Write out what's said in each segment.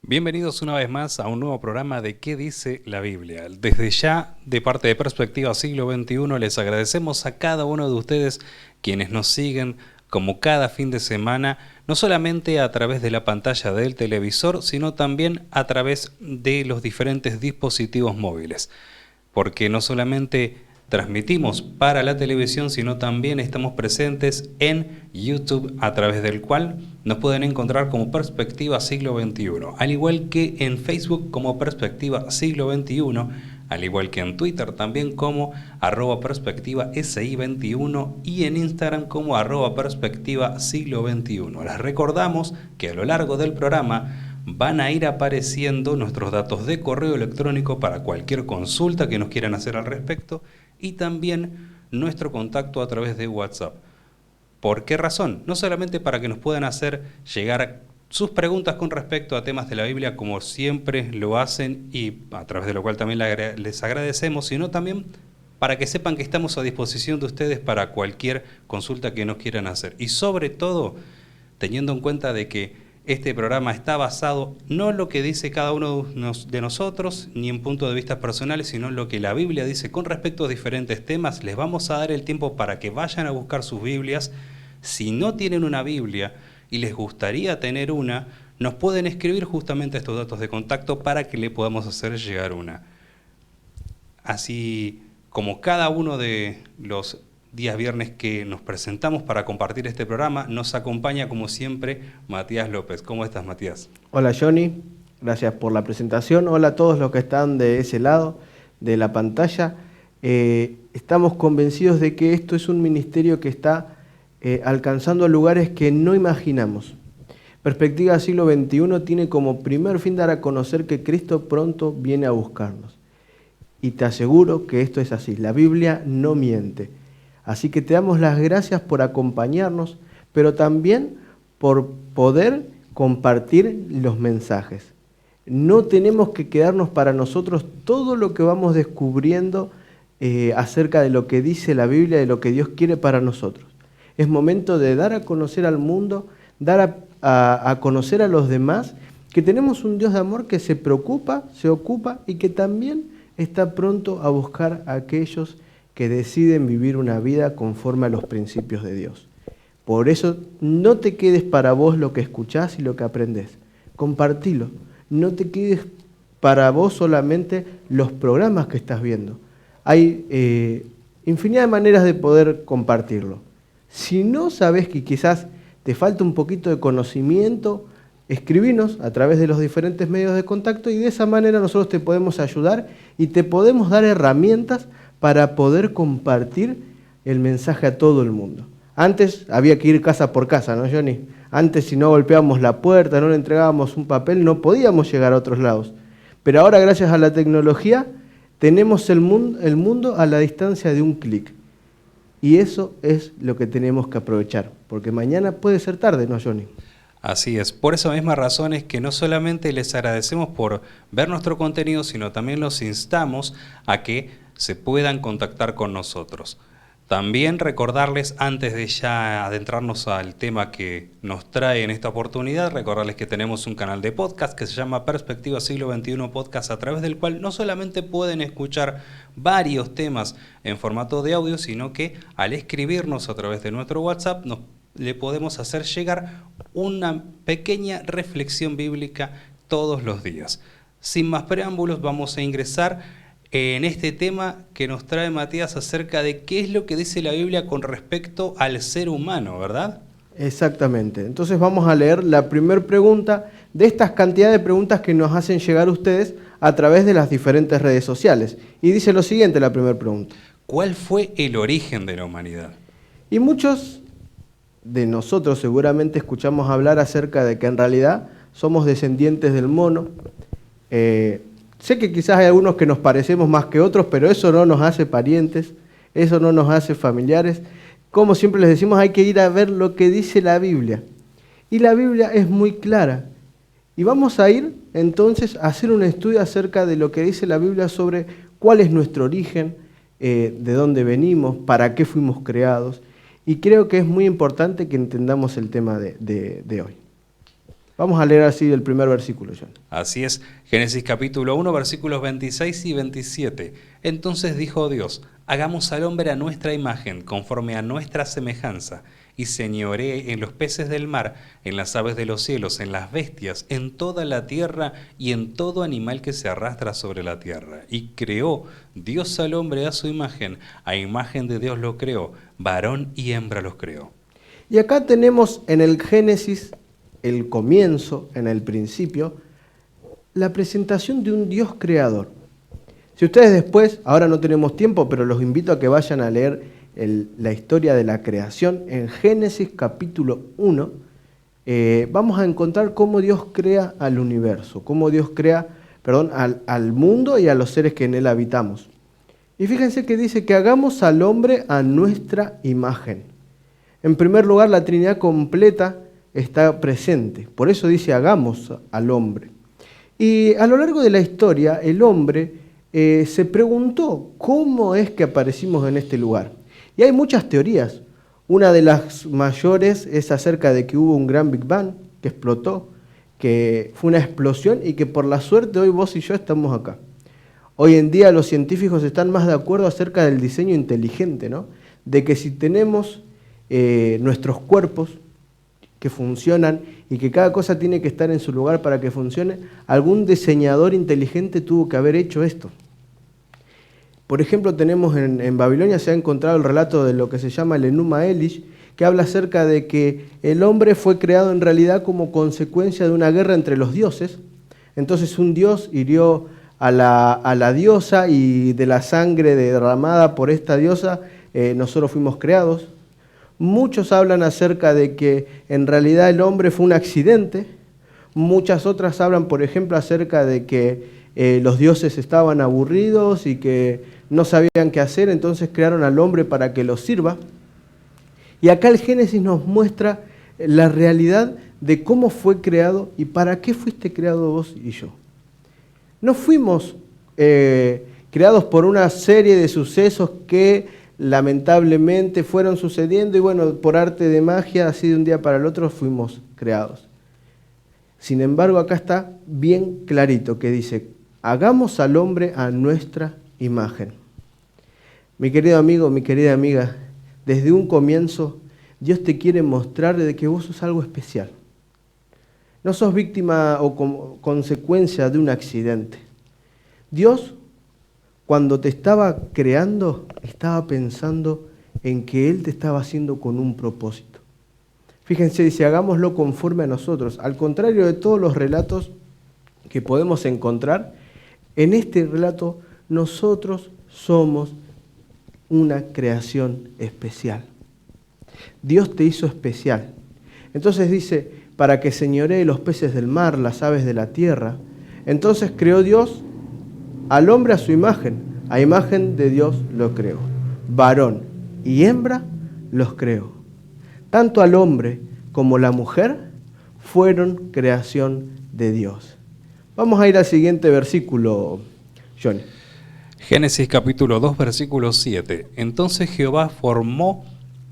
Bienvenidos una vez más a un nuevo programa de ¿Qué dice la Biblia? Desde ya, de parte de Perspectiva Siglo XXI, les agradecemos a cada uno de ustedes quienes nos siguen como cada fin de semana, no solamente a través de la pantalla del televisor, sino también a través de los diferentes dispositivos móviles. Porque no solamente transmitimos para la televisión, sino también estamos presentes en YouTube, a través del cual nos pueden encontrar como Perspectiva Siglo XXI, al igual que en Facebook como Perspectiva Siglo XXI, al igual que en Twitter también como @perspectiva SI21 y en Instagram como @perspectiva siglo XXI. Les recordamos que a lo largo del programa van a ir apareciendo nuestros datos de correo electrónico para cualquier consulta que nos quieran hacer al respecto y también nuestro contacto a través de WhatsApp. ¿Por qué razón? No solamente para que nos puedan hacer llegar sus preguntas con respecto a temas de la Biblia, como siempre lo hacen y a través de lo cual también les agradecemos, sino también para que sepan que estamos a disposición de ustedes para cualquier consulta que nos quieran hacer. Y sobre todo, teniendo en cuenta de que este programa está basado no en lo que dice cada uno de nosotros, ni en puntos de vista personales, sino en lo que la Biblia dice con respecto a diferentes temas. Les vamos a dar el tiempo para que vayan a buscar sus Biblias. Si no tienen una Biblia y les gustaría tener una, nos pueden escribir justamente estos datos de contacto para que le podamos hacer llegar una. Así como cada uno de los días viernes que nos presentamos para compartir este programa, nos acompaña como siempre Matías López. ¿Cómo estás, Matías? Hola Johnny, gracias por la presentación. Hola a todos los que están de ese lado de la pantalla. Estamos convencidos de que esto es un ministerio que está alcanzando lugares que no imaginamos. Perspectiva Siglo XXI tiene como primer fin dar a conocer que Cristo pronto viene a buscarnos. Y te aseguro que esto es así. La Biblia no miente. Así que te damos las gracias por acompañarnos, pero también por poder compartir los mensajes. No tenemos que quedarnos para nosotros todo lo que vamos descubriendo acerca de lo que dice la Biblia, de lo que Dios quiere para nosotros. Es momento de dar a conocer al mundo, dar a conocer a los demás que tenemos un Dios de amor que se preocupa, se ocupa y que también está pronto a buscar a aquellos que deciden vivir una vida conforme a los principios de Dios. Por eso no te quedes para vos lo que escuchás y lo que aprendés. Compartilo. No te quedes para vos solamente los programas que estás viendo. Hay infinidad de maneras de poder compartirlo. Si no sabes que quizás te falta un poquito de conocimiento, escribinos a través de los diferentes medios de contacto y de esa manera nosotros te podemos ayudar y te podemos dar herramientas para poder compartir el mensaje a todo el mundo. Antes había que ir casa por casa, ¿no, Johnny? Antes, si no golpeábamos la puerta, no le entregábamos un papel, no podíamos llegar a otros lados. Pero ahora, gracias a la tecnología, tenemos el mundo a la distancia de un clic. Y eso es lo que tenemos que aprovechar, porque mañana puede ser tarde, ¿no, Johnny? Así es, por esa misma razón es que no solamente les agradecemos por ver nuestro contenido, sino también los instamos a que se puedan contactar con nosotros. También recordarles, antes de ya adentrarnos al tema que nos trae en esta oportunidad, recordarles que tenemos un canal de podcast que se llama Perspectiva Siglo XXI Podcast, a través del cual no solamente pueden escuchar varios temas en formato de audio, sino que al escribirnos a través de nuestro WhatsApp le podemos hacer llegar una pequeña reflexión bíblica todos los días. Sin más preámbulos, vamos a ingresar en este tema que nos trae Matías acerca de qué es lo que dice la Biblia con respecto al ser humano, ¿verdad? Exactamente. Entonces vamos a leer la primera pregunta de estas cantidades de preguntas que nos hacen llegar ustedes a través de las diferentes redes sociales. Y dice lo siguiente la primera pregunta. ¿Cuál fue el origen de la humanidad? Y muchos de nosotros seguramente escuchamos hablar acerca de que en realidad somos descendientes del mono. Sé que quizás hay algunos que nos parecemos más que otros, pero eso no nos hace parientes, eso no nos hace familiares. Como siempre les decimos, hay que ir a ver lo que dice la Biblia. Y la Biblia es muy clara. Y vamos a ir entonces a hacer un estudio acerca de lo que dice la Biblia sobre cuál es nuestro origen, de dónde venimos, para qué fuimos creados. Y creo que es muy importante que entendamos el tema de hoy. Vamos a leer así el primer versículo, John. Así es, Génesis capítulo 1, versículos 26 y 27. Entonces dijo Dios, hagamos al hombre a nuestra imagen, conforme a nuestra semejanza, y señoree en los peces del mar, en las aves de los cielos, en las bestias, en toda la tierra y en todo animal que se arrastra sobre la tierra. Y creó Dios al hombre a su imagen de Dios lo creó, varón y hembra los creó. Y acá tenemos en el Génesis, el comienzo, en el principio, la presentación de un Dios creador. Si ustedes después, ahora no tenemos tiempo, pero los invito a que vayan a leer la historia de la creación en Génesis capítulo 1, vamos a encontrar cómo Dios crea al universo, cómo Dios crea, al mundo y a los seres que en él habitamos. Y fíjense que dice que hagamos al hombre a nuestra imagen. En primer lugar, la Trinidad completa está presente. Por eso dice hagamos al hombre. Y a lo largo de la historia, el hombre se preguntó cómo es que aparecimos en este lugar. Y hay muchas teorías. Una de las mayores es acerca de que hubo un gran Big Bang que explotó, que fue una explosión y que por la suerte hoy vos y yo estamos acá. Hoy en día los científicos están más de acuerdo acerca del diseño inteligente, ¿no? De que si tenemos nuestros cuerpos que funcionan y que cada cosa tiene que estar en su lugar para que funcione, algún diseñador inteligente tuvo que haber hecho esto. Por ejemplo, tenemos en Babilonia se ha encontrado el relato de lo que se llama el Enuma Elish, que habla acerca de que el hombre fue creado en realidad como consecuencia de una guerra entre los dioses. Entonces un dios hirió a la diosa y de la sangre derramada por esta diosa nosotros fuimos creados. Muchos hablan acerca de que en realidad el hombre fue un accidente. Muchas otras hablan, por ejemplo, acerca de que los dioses estaban aburridos y que no sabían qué hacer, entonces crearon al hombre para que los sirva. Y acá el Génesis nos muestra la realidad de cómo fue creado y para qué fuiste creado vos y yo. No fuimos creados por una serie de sucesos que lamentablemente fueron sucediendo y bueno, por arte de magia, así de un día para el otro fuimos creados. Sin embargo, acá está bien clarito que dice, hagamos al hombre a nuestra imagen. Mi querido amigo, mi querida amiga, desde un comienzo Dios te quiere mostrar de que vos sos algo especial. No sos víctima o consecuencia de un accidente. Dios, cuando te estaba creando, estaba pensando en que Él te estaba haciendo con un propósito. Fíjense, dice, hagámoslo conforme a nosotros. Al contrario de todos los relatos que podemos encontrar, en este relato nosotros somos una creación especial. Dios te hizo especial. Entonces dice, para que señoree los peces del mar, las aves de la tierra. Entonces creó Dios al hombre a su imagen. A imagen de Dios lo creó. Varón y hembra los creó. Tanto al hombre como la mujer fueron creación de Dios. Vamos a ir al siguiente versículo, Johnny. Génesis capítulo 2, versículo 7. Entonces Jehová formó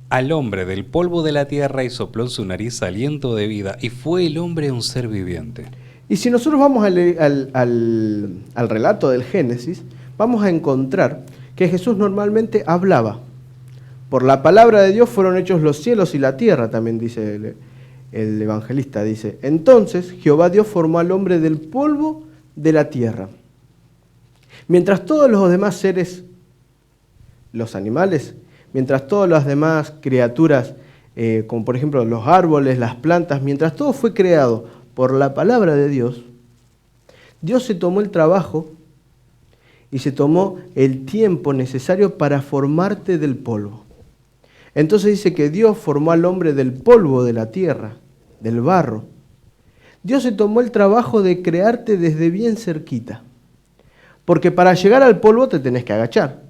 al hombre del polvo de la tierra y sopló en su nariz aliento de vida, y fue el hombre un ser viviente. Y si nosotros vamos al relato del Génesis, vamos a encontrar que Jesús normalmente hablaba. Por la palabra de Dios fueron hechos los cielos y la tierra, también dice el evangelista. Dice, entonces Jehová Dios formó al hombre del polvo de la tierra. Mientras todos los demás seres, los animales, mientras todas las demás criaturas, como por ejemplo los árboles, las plantas, mientras todo fue creado por la palabra de Dios, Dios se tomó el trabajo y se tomó el tiempo necesario para formarte del polvo. Entonces dice que Dios formó al hombre del polvo de la tierra, del barro. Dios se tomó el trabajo de crearte desde bien cerquita. Porque para llegar al polvo te tenés que agachar.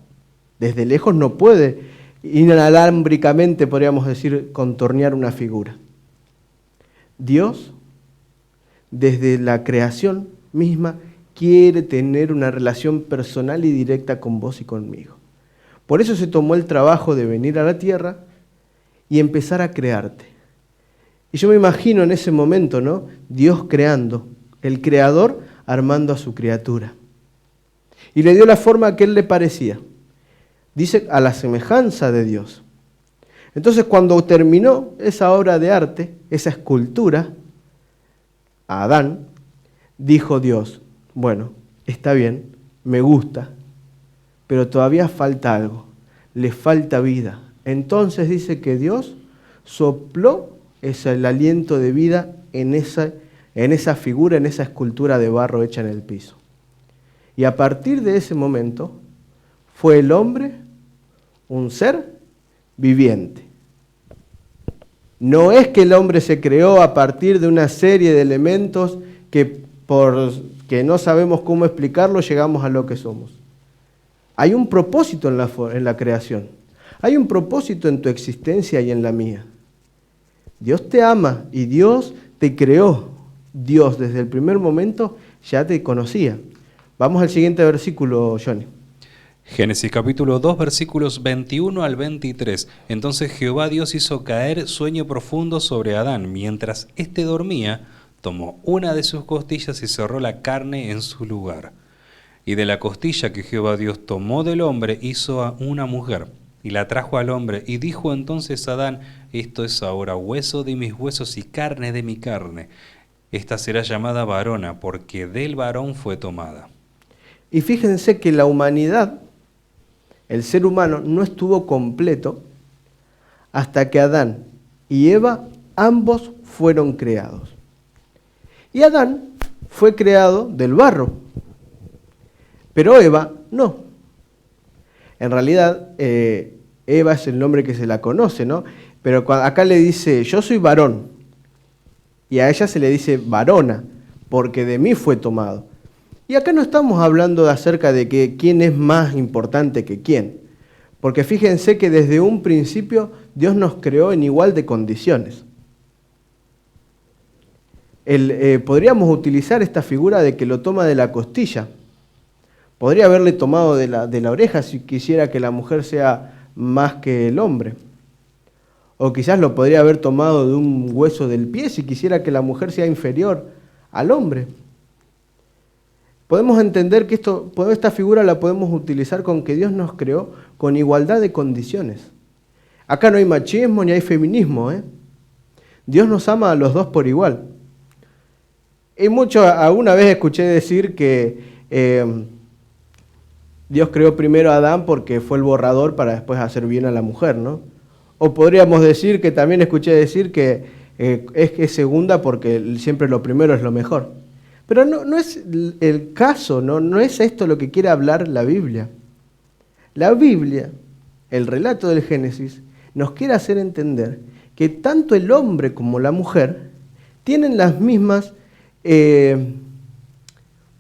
Desde lejos no puede inalámbricamente, podríamos decir, contornear una figura. Dios, desde la creación misma, quiere tener una relación personal y directa con vos y conmigo. Por eso se tomó el trabajo de venir a la tierra y empezar a crearte. Y yo me imagino en ese momento, ¿no? Dios creando, el creador armando a su criatura. Y le dio la forma que él le parecía. Dice, a la semejanza de Dios. Entonces, cuando terminó esa obra de arte, esa escultura, a Adán, dijo Dios, bueno, está bien, me gusta, pero todavía falta algo, le falta vida. Entonces dice que Dios sopló el aliento de vida en esa figura, en esa escultura de barro hecha en el piso. Y a partir de ese momento fue el hombre un ser viviente. No es que el hombre se creó a partir de una serie de elementos que porque no sabemos cómo explicarlo llegamos a lo que somos. Hay un propósito en la creación. Hay un propósito en tu existencia y en la mía. Dios te ama y Dios te creó. Dios desde el primer momento ya te conocía. Vamos al siguiente versículo, Johnny. Génesis capítulo 2, versículos 21 al 23. Entonces Jehová Dios hizo caer sueño profundo sobre Adán. Mientras éste dormía, tomó una de sus costillas y cerró la carne en su lugar. Y de la costilla que Jehová Dios tomó del hombre, hizo a una mujer, y la trajo al hombre. Y dijo entonces Adán, esto es ahora hueso de mis huesos y carne de mi carne. Esta será llamada varona, porque del varón fue tomada. Y fíjense que la humanidad, el ser humano, no estuvo completo hasta que Adán y Eva ambos fueron creados. Y Adán fue creado del barro, pero Eva no. En realidad, Eva es el nombre que se la conoce, ¿no? Pero acá le dice, yo soy varón, y a ella se le dice varona, porque de mí fue tomado. Y acá no estamos hablando acerca de que quién es más importante que quién, porque fíjense que desde un principio Dios nos creó en igual de condiciones. Podríamos utilizar esta figura de que lo toma de la costilla. Podría haberle tomado de la oreja si quisiera que la mujer sea más que el hombre. O quizás lo podría haber tomado de un hueso del pie si quisiera que la mujer sea inferior al hombre. Podemos entender que esta figura la podemos utilizar con que Dios nos creó con igualdad de condiciones. Acá no hay machismo ni hay feminismo, ¿eh? Dios nos ama a los dos por igual. Y alguna vez escuché decir que Dios creó primero a Adán porque fue el borrador para después hacer bien a la mujer, ¿no? O podríamos decir que también escuché decir que es segunda porque siempre lo primero es lo mejor. Pero no es el caso, no es esto lo que quiere hablar la Biblia. La Biblia, el relato del Génesis, nos quiere hacer entender que tanto el hombre como la mujer tienen las mismas,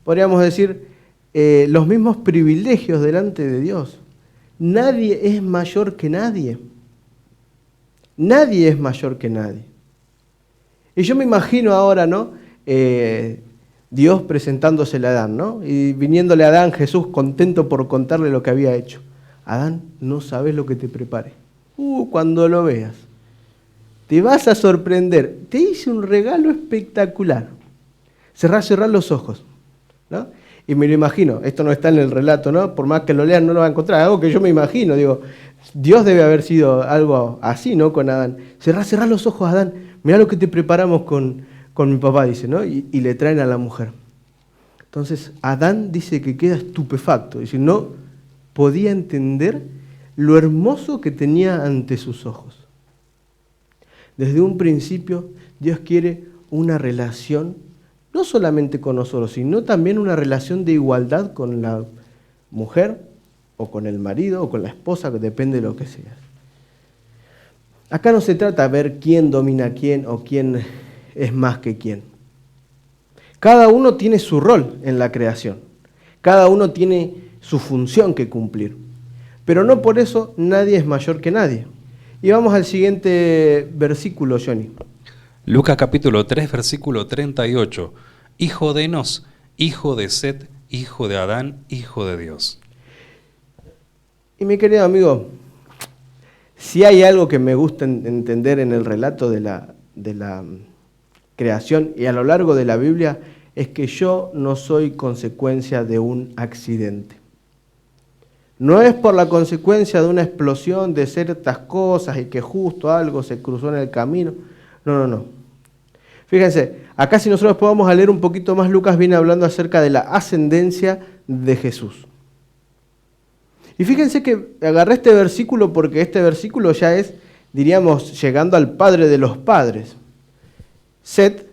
podríamos decir, los mismos privilegios delante de Dios. Nadie es mayor que nadie. Nadie es mayor que nadie. Y yo me imagino ahora, ¿no? Dios presentándosele a Adán, ¿no? Y viniéndole a Adán, Jesús contento por contarle lo que había hecho. Adán, no sabes lo que te preparé. Cuando lo veas, te vas a sorprender. Te hice un regalo espectacular. Cerrá los ojos, ¿no? Y me lo imagino, esto no está en el relato, ¿no? Por más que lo lean no lo van a encontrar, algo que yo me imagino, digo, Dios debe haber sido algo así, ¿no? Con Adán. Cerrá los ojos, Adán, mirá lo que te preparamos con mi papá, dice, ¿no? Y le traen a la mujer. Entonces, Adán dice que queda estupefacto, dice, no podía entender lo hermoso que tenía ante sus ojos. Desde un principio, Dios quiere una relación no solamente con nosotros, sino también una relación de igualdad con la mujer, o con el marido, o con la esposa, que depende de lo que sea. Acá no se trata de ver quién domina a quién, o quién es más que quién. Cada uno tiene su rol en la creación. Cada uno tiene su función que cumplir. Pero no por eso nadie es mayor que nadie. Y vamos al siguiente versículo, Johnny. Lucas capítulo 3, versículo 38. Hijo de Enos, hijo de Set, hijo de Adán, hijo de Dios. Y mi querido amigo, si hay algo que me gusta entender en el relato de creación y a lo largo de la Biblia es que yo no soy consecuencia de un accidente. No es por la consecuencia de una explosión de ciertas cosas y que justo algo se cruzó en el camino. No. Fíjense, acá si nosotros podamos leer un poquito más, Lucas viene hablando acerca de la ascendencia de Jesús. Y fíjense que agarré este versículo porque este versículo ya es, diríamos, llegando al padre de los padres. Set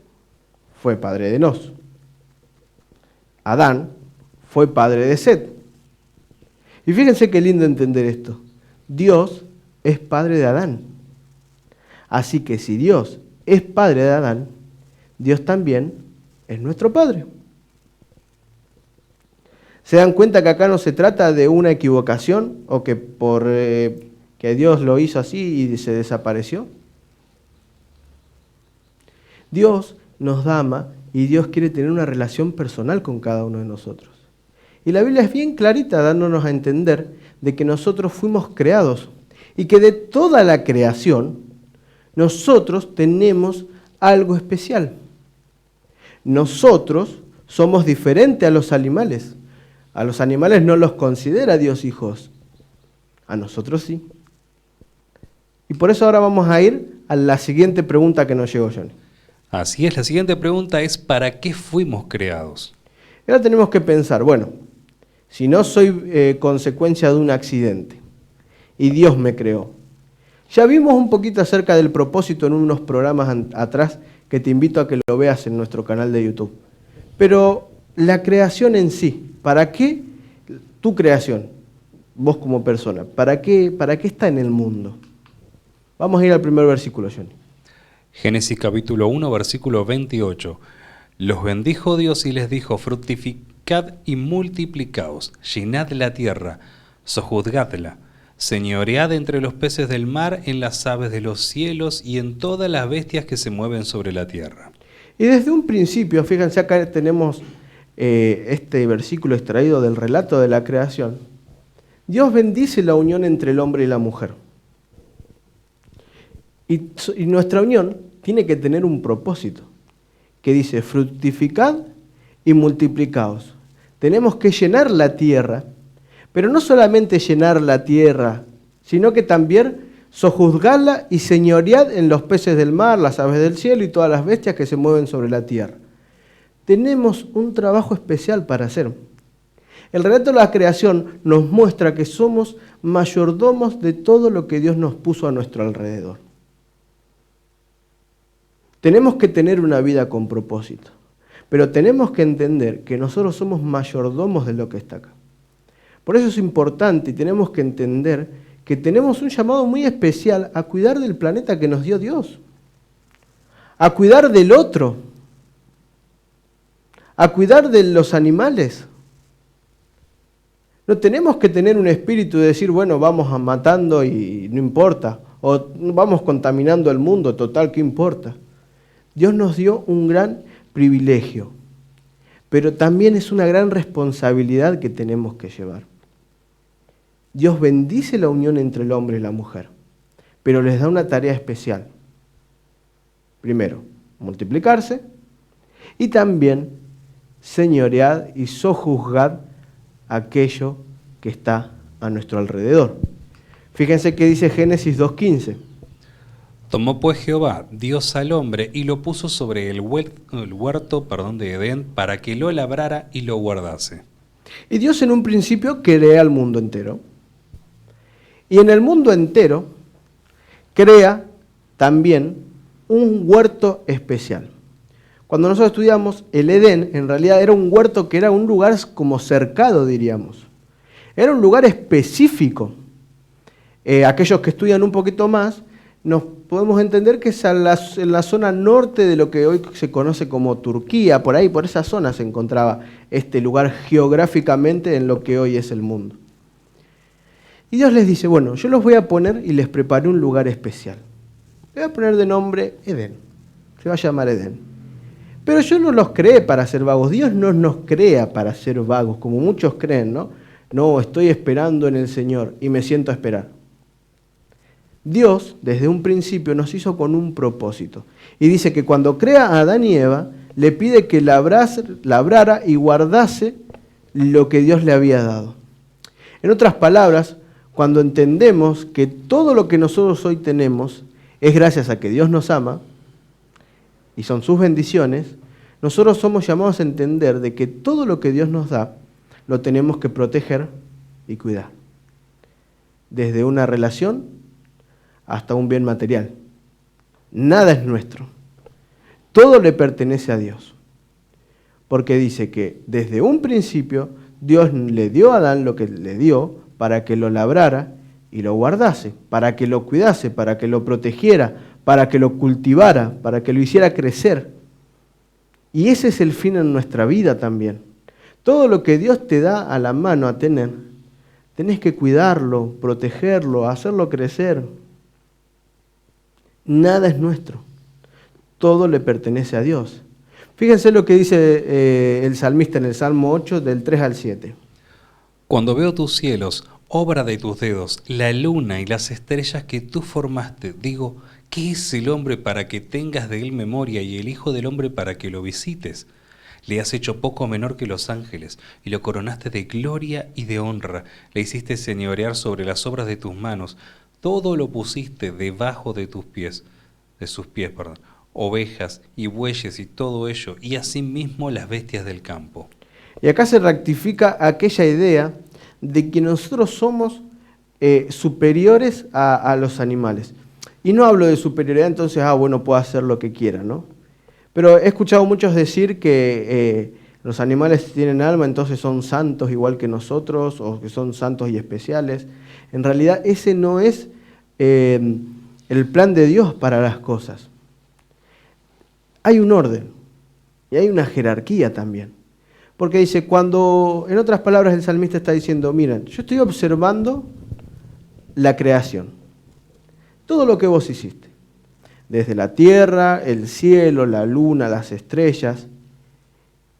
fue padre de Enos. Adán fue padre de Set. Y fíjense qué lindo entender esto. Dios es padre de Adán. Así que si Dios es padre de Adán, Dios también es nuestro padre. ¿Se dan cuenta que acá no se trata de una equivocación o que por que Dios lo hizo así y se desapareció? Dios nos ama y Dios quiere tener una relación personal con cada uno de nosotros. Y la Biblia es bien clarita dándonos a entender de que nosotros fuimos creados y que de toda la creación nosotros tenemos algo especial. Nosotros somos diferentes a los animales. A los animales no los considera Dios hijos, a nosotros sí. Y por eso ahora vamos a ir a la siguiente pregunta que nos llegó, Johnny. Así es, la siguiente pregunta es ¿para qué fuimos creados? Ahora tenemos que pensar, bueno, si no soy consecuencia de un accidente y Dios me creó. Ya vimos un poquito acerca del propósito en unos programas atrás que te invito a que lo veas en nuestro canal de YouTube. Pero la creación en sí, ¿para qué tu creación, vos como persona, para qué está en el mundo? Vamos a ir al primer versículo, Johnny. Génesis capítulo 1, versículo 28. Los bendijo Dios y les dijo, fructificad y multiplicaos, llenad la tierra, sojuzgadla, señoread entre los peces del mar, en las aves de los cielos y en todas las bestias que se mueven sobre la tierra. Y desde un principio, fíjense acá tenemos este versículo extraído del relato de la creación. Dios bendice la unión entre el hombre y la mujer. Y nuestra unión tiene que tener un propósito, que dice, fructificad y multiplicaos. Tenemos que llenar la tierra, pero no solamente llenar la tierra, sino que también sojuzgarla y señoread en los peces del mar, las aves del cielo y todas las bestias que se mueven sobre la tierra. Tenemos un trabajo especial para hacer. El relato de la creación nos muestra que somos mayordomos de todo lo que Dios nos puso a nuestro alrededor. Tenemos que tener una vida con propósito, pero tenemos que entender que nosotros somos mayordomos de lo que está acá. Por eso es importante y tenemos que entender que tenemos un llamado muy especial a cuidar del planeta que nos dio Dios, a cuidar del otro, a cuidar de los animales. No tenemos que tener un espíritu de decir, bueno, vamos matando y no importa, o vamos contaminando el mundo, total, ¿qué importa? Dios nos dio un gran privilegio, pero también es una gran responsabilidad que tenemos que llevar. Dios bendice la unión entre el hombre y la mujer, pero les da una tarea especial. Primero, multiplicarse y también señoread y sojuzgad aquello que está a nuestro alrededor. Fíjense que dice Génesis 2:15. Tomó pues Jehová, Dios al hombre, y lo puso sobre el huerto de Edén, para que lo labrara y lo guardase. Y Dios en un principio crea al mundo entero. Y en el mundo entero crea también un huerto especial. Cuando nosotros estudiamos el Edén, en realidad era un huerto que era un lugar como cercado, diríamos. Era un lugar específico. Aquellos que estudian un poquito más, nos podemos entender que es en la zona norte de lo que hoy se conoce como Turquía, por ahí, por esa zona se encontraba este lugar geográficamente en lo que hoy es el mundo. Y Dios les dice, bueno, yo los voy a poner y les preparé un lugar especial. Le voy a poner de nombre Edén, se va a llamar Edén. Pero yo no los creé para ser vagos, Dios no nos crea para ser vagos, como muchos creen, ¿no? No, estoy esperando en el Señor y me siento a esperar. Dios, desde un principio, nos hizo con un propósito. Y dice que cuando crea a Adán y Eva, le pide que labrara y guardase lo que Dios le había dado. En otras palabras, cuando entendemos que todo lo que nosotros hoy tenemos es gracias a que Dios nos ama, y son sus bendiciones, nosotros somos llamados a entender de que todo lo que Dios nos da, lo tenemos que proteger y cuidar. Desde una relación hasta un bien material. Nada es nuestro. Todo le pertenece a Dios. Porque dice que desde un principio Dios le dio a Adán lo que le dio para que lo labrara y lo guardase, para que lo cuidase, para que lo protegiera, para que lo cultivara, para que lo hiciera crecer. Y ese es el fin en nuestra vida también. Todo lo que Dios te da a la mano a tener, tenés que cuidarlo, protegerlo, hacerlo crecer. Nada es nuestro. Todo le pertenece a Dios. Fíjense lo que dice el salmista en el Salmo 8, del 3 al 7. Cuando veo tus cielos, obra de tus dedos, la luna y las estrellas que tú formaste, digo, ¿qué es el hombre para que tengas de él memoria y el hijo del hombre para que lo visites? Le has hecho poco menor que los ángeles, y lo coronaste de gloria y de honra. Le hiciste señorear sobre las obras de tus manos. Todo lo pusiste debajo de tus pies, de sus pies, perdón. Ovejas y bueyes y todo ello, y asimismo las bestias del campo. Y acá se rectifica aquella idea de que nosotros somos superiores a los animales. Y no hablo de superioridad, entonces, bueno, puedo hacer lo que quiera, ¿no? Pero he escuchado muchos decir que los animales tienen alma, entonces son santos igual que nosotros, o que son santos y especiales. En realidad ese no es el plan de Dios para las cosas. Hay un orden y hay una jerarquía también. Porque dice, cuando, en otras palabras, el salmista está diciendo, miren, yo estoy observando la creación, todo lo que vos hiciste. Desde la tierra, el cielo, la luna, las estrellas.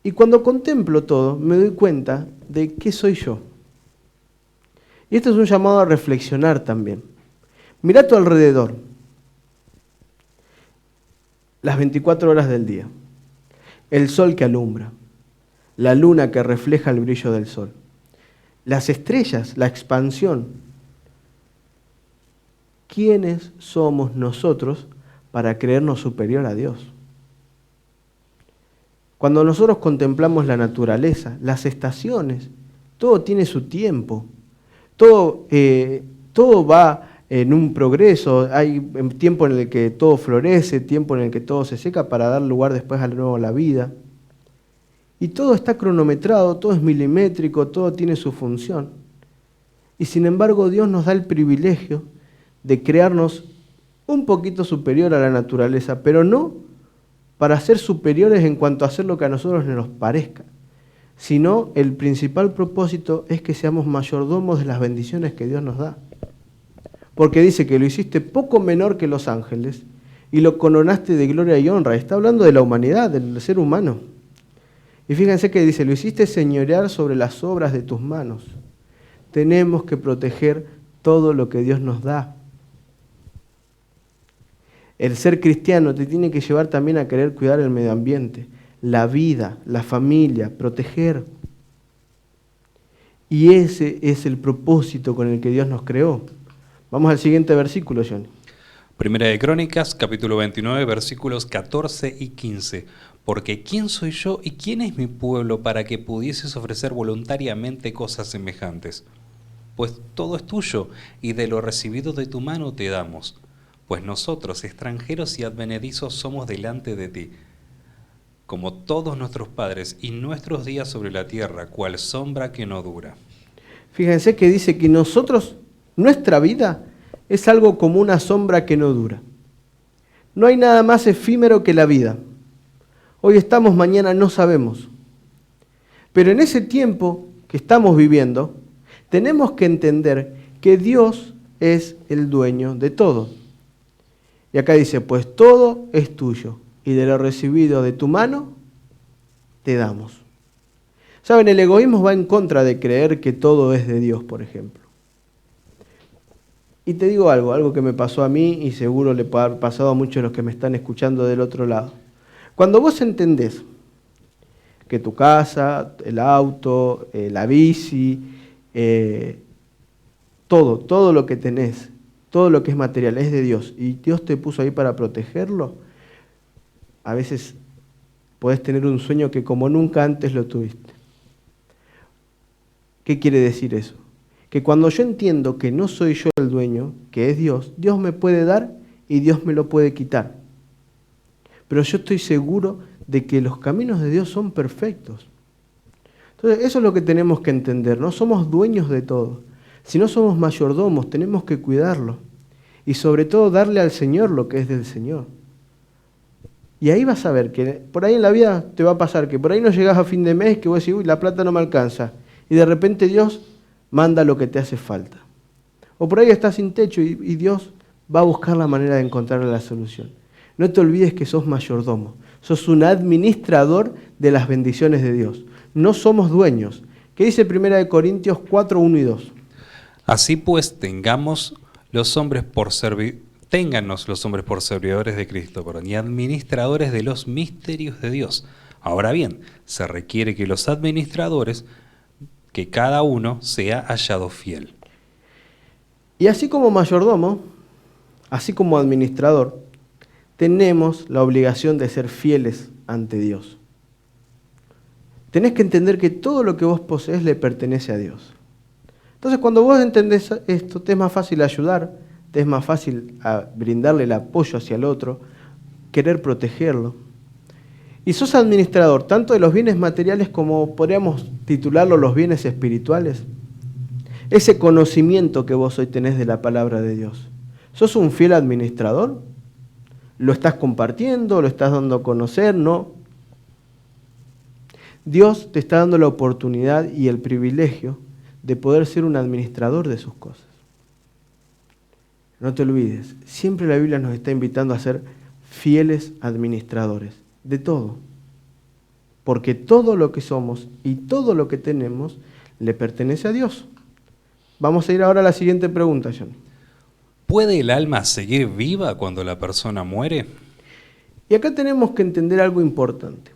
Y cuando contemplo todo, me doy cuenta de qué soy yo. Y esto es un llamado a reflexionar también. Mirá a tu alrededor. Las 24 horas del día. El sol que alumbra. La luna que refleja el brillo del sol. Las estrellas, la expansión. ¿Quiénes somos nosotros para creernos superior a Dios? Cuando nosotros contemplamos la naturaleza, las estaciones, todo tiene su tiempo, todo va en un progreso, hay tiempo en el que todo florece, tiempo en el que todo se seca para dar lugar después a la vida. Y todo está cronometrado, todo es milimétrico, todo tiene su función. Y sin embargo Dios nos da el privilegio de crearnos un poquito superior a la naturaleza, pero no para ser superiores en cuanto a hacer lo que a nosotros nos parezca, sino el principal propósito es que seamos mayordomos de las bendiciones que Dios nos da. Porque dice que lo hiciste poco menor que los ángeles y lo coronaste de gloria y honra. Está hablando de la humanidad, del ser humano. Y fíjense que dice, lo hiciste señorear sobre las obras de tus manos. Tenemos que proteger todo lo que Dios nos da. El ser cristiano te tiene que llevar también a querer cuidar el medio ambiente, la vida, la familia, proteger. Y ese es el propósito con el que Dios nos creó. Vamos al siguiente versículo, Johnny. Primera de Crónicas, capítulo 29, versículos 14 y 15. Porque ¿quién soy yo y quién es mi pueblo para que pudieses ofrecer voluntariamente cosas semejantes? Pues todo es tuyo, y de lo recibido de tu mano te damos. Pues nosotros, extranjeros y advenedizos, somos delante de ti, como todos nuestros padres, y nuestros días sobre la tierra, cual sombra que no dura. Fíjense que dice que nosotros, nuestra vida, es algo como una sombra que no dura. No hay nada más efímero que la vida. Hoy estamos, mañana no sabemos. Pero en ese tiempo que estamos viviendo, tenemos que entender que Dios es el dueño de todo. Y acá dice, pues todo es tuyo, y de lo recibido de tu mano, te damos. ¿Saben? El egoísmo va en contra de creer que todo es de Dios, por ejemplo. Y te digo algo que me pasó a mí y seguro le puede haber pasado a muchos de los que me están escuchando del otro lado. Cuando vos entendés que tu casa, el auto, la bici, todo lo que tenés, todo lo que es material es de Dios y Dios te puso ahí para protegerlo, a veces podés tener un sueño que como nunca antes lo tuviste. ¿Qué quiere decir eso? Que cuando yo entiendo que no soy yo el dueño, que es Dios, Dios me puede dar y Dios me lo puede quitar. Pero yo estoy seguro de que los caminos de Dios son perfectos. Entonces, eso es lo que tenemos que entender. No somos dueños de todo. Si no somos mayordomos, tenemos que cuidarlo. Y sobre todo darle al Señor lo que es del Señor. Y ahí vas a ver que por ahí en la vida te va a pasar que por ahí no llegás a fin de mes, que vos decís, uy, la plata no me alcanza. Y de repente Dios manda lo que te hace falta. O por ahí estás sin techo y Dios va a buscar la manera de encontrar la solución. No te olvides que sos mayordomo, sos un administrador de las bendiciones de Dios. No somos dueños. ¿Qué dice 1 Corintios 4, 1 y 2? Así pues, téngannos los hombres por servidores de Cristo, y administradores de los misterios de Dios. Ahora bien, se requiere que los administradores, que cada uno sea hallado fiel. Y así como mayordomo, así como administrador, tenemos la obligación de ser fieles ante Dios. Tenés que entender que todo lo que vos poseés le pertenece a Dios. Entonces, cuando vos entendés esto, te es más fácil ayudar, te es más fácil brindarle el apoyo hacia el otro, querer protegerlo. Y sos administrador tanto de los bienes materiales como podríamos titularlo los bienes espirituales. Ese conocimiento que vos hoy tenés de la palabra de Dios. ¿Sos un fiel administrador? ¿Lo estás compartiendo? ¿Lo estás dando a conocer? No. Dios te está dando la oportunidad y el privilegio de poder ser un administrador de sus cosas. No te olvides, siempre la Biblia nos está invitando a ser fieles administradores de todo. Porque todo lo que somos y todo lo que tenemos le pertenece a Dios. Vamos a ir ahora a la siguiente pregunta, John. ¿Puede el alma seguir viva cuando la persona muere? Y acá tenemos que entender algo importante.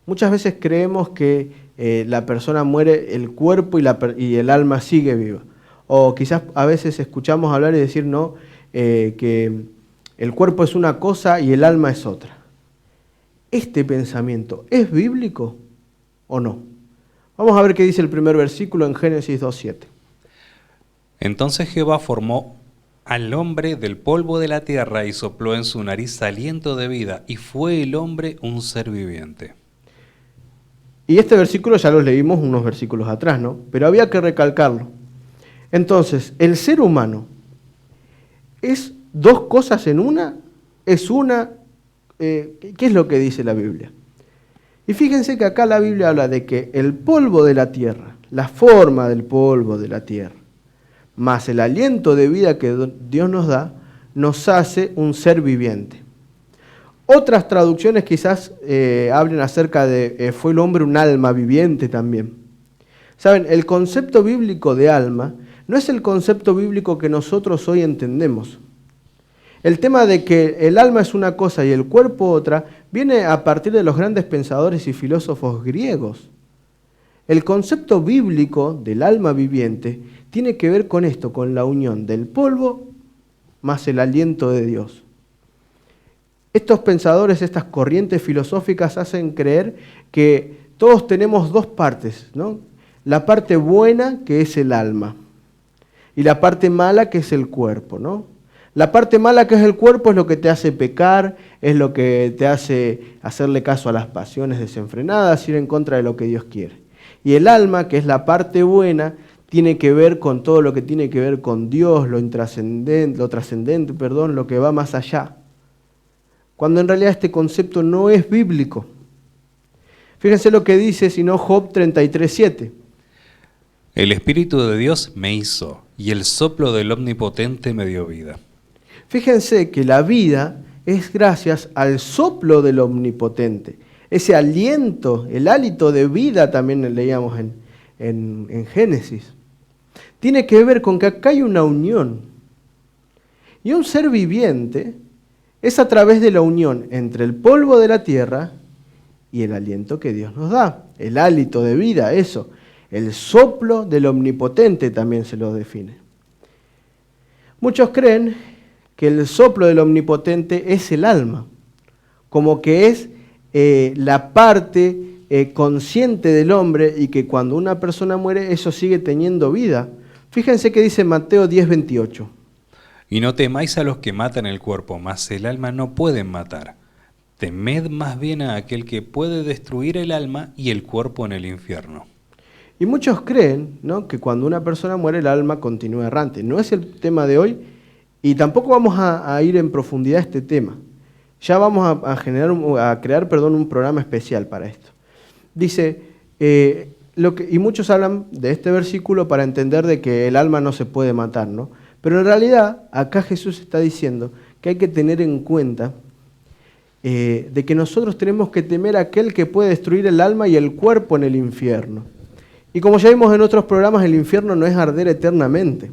Muchas veces creemos que la persona muere, el cuerpo y el alma sigue viva. O quizás a veces escuchamos hablar y decir no, que el cuerpo es una cosa y el alma es otra. ¿Este pensamiento es bíblico o no? Vamos a ver qué dice el primer versículo en Génesis 2:7. Entonces Jehová formó al hombre del polvo de la tierra y sopló en su nariz aliento de vida, y fue el hombre un ser viviente. Y este versículo ya lo leímos unos versículos atrás, ¿no? Pero había que recalcarlo. Entonces, el ser humano es dos cosas en una, es una, ¿qué es lo que dice la Biblia? Y fíjense que acá la Biblia habla de que el polvo de la tierra, la forma del polvo de la tierra, más el aliento de vida que Dios nos da, nos hace un ser viviente. Otras traducciones quizás hablen acerca de fue el hombre un alma viviente también. Saben, el concepto bíblico de alma no es el concepto bíblico que nosotros hoy entendemos. El tema de que el alma es una cosa y el cuerpo otra viene a partir de los grandes pensadores y filósofos griegos. El concepto bíblico del alma viviente tiene que ver con esto, con la unión del polvo más el aliento de Dios. Estos pensadores, estas corrientes filosóficas hacen creer que todos tenemos dos partes, ¿no? La parte buena, que es el alma, y la parte mala, que es el cuerpo, ¿no? La parte mala, que es el cuerpo, es lo que te hace pecar, es lo que te hace hacerle caso a las pasiones desenfrenadas, ir en contra de lo que Dios quiere. Y el alma, que es la parte buena, tiene que ver con todo lo que tiene que ver con Dios, lo trascendente, lo que va más allá. Cuando en realidad este concepto no es bíblico. Fíjense lo que dice, sino Job 33:7. El Espíritu de Dios me hizo, y el soplo del Omnipotente me dio vida. Fíjense que la vida es gracias al soplo del Omnipotente. Ese aliento, el hálito de vida también leíamos en Génesis. Tiene que ver con que acá hay una unión. Y un ser viviente es a través de la unión entre el polvo de la tierra y el aliento que Dios nos da. El hálito de vida, eso. El soplo del Omnipotente también se lo define. Muchos creen que el soplo del Omnipotente es el alma, como que es la parte consciente del hombre y que cuando una persona muere eso sigue teniendo vida. Fíjense que dice Mateo 10:28. Y no temáis a los que matan el cuerpo, mas el alma no pueden matar. Temed más bien a aquel que puede destruir el alma y el cuerpo en el infierno. Y muchos creen, ¿no?, que cuando una persona muere el alma continúa errante. No es el tema de hoy y tampoco vamos a ir en profundidad a este tema. Ya vamos a crear un programa especial para esto. Dice, y muchos hablan de este versículo para entender de que el alma no se puede matar, ¿no? Pero en realidad acá Jesús está diciendo que hay que tener en cuenta de que nosotros tenemos que temer a aquel que puede destruir el alma y el cuerpo en el infierno. Y como ya vimos en otros programas, el infierno no es arder eternamente.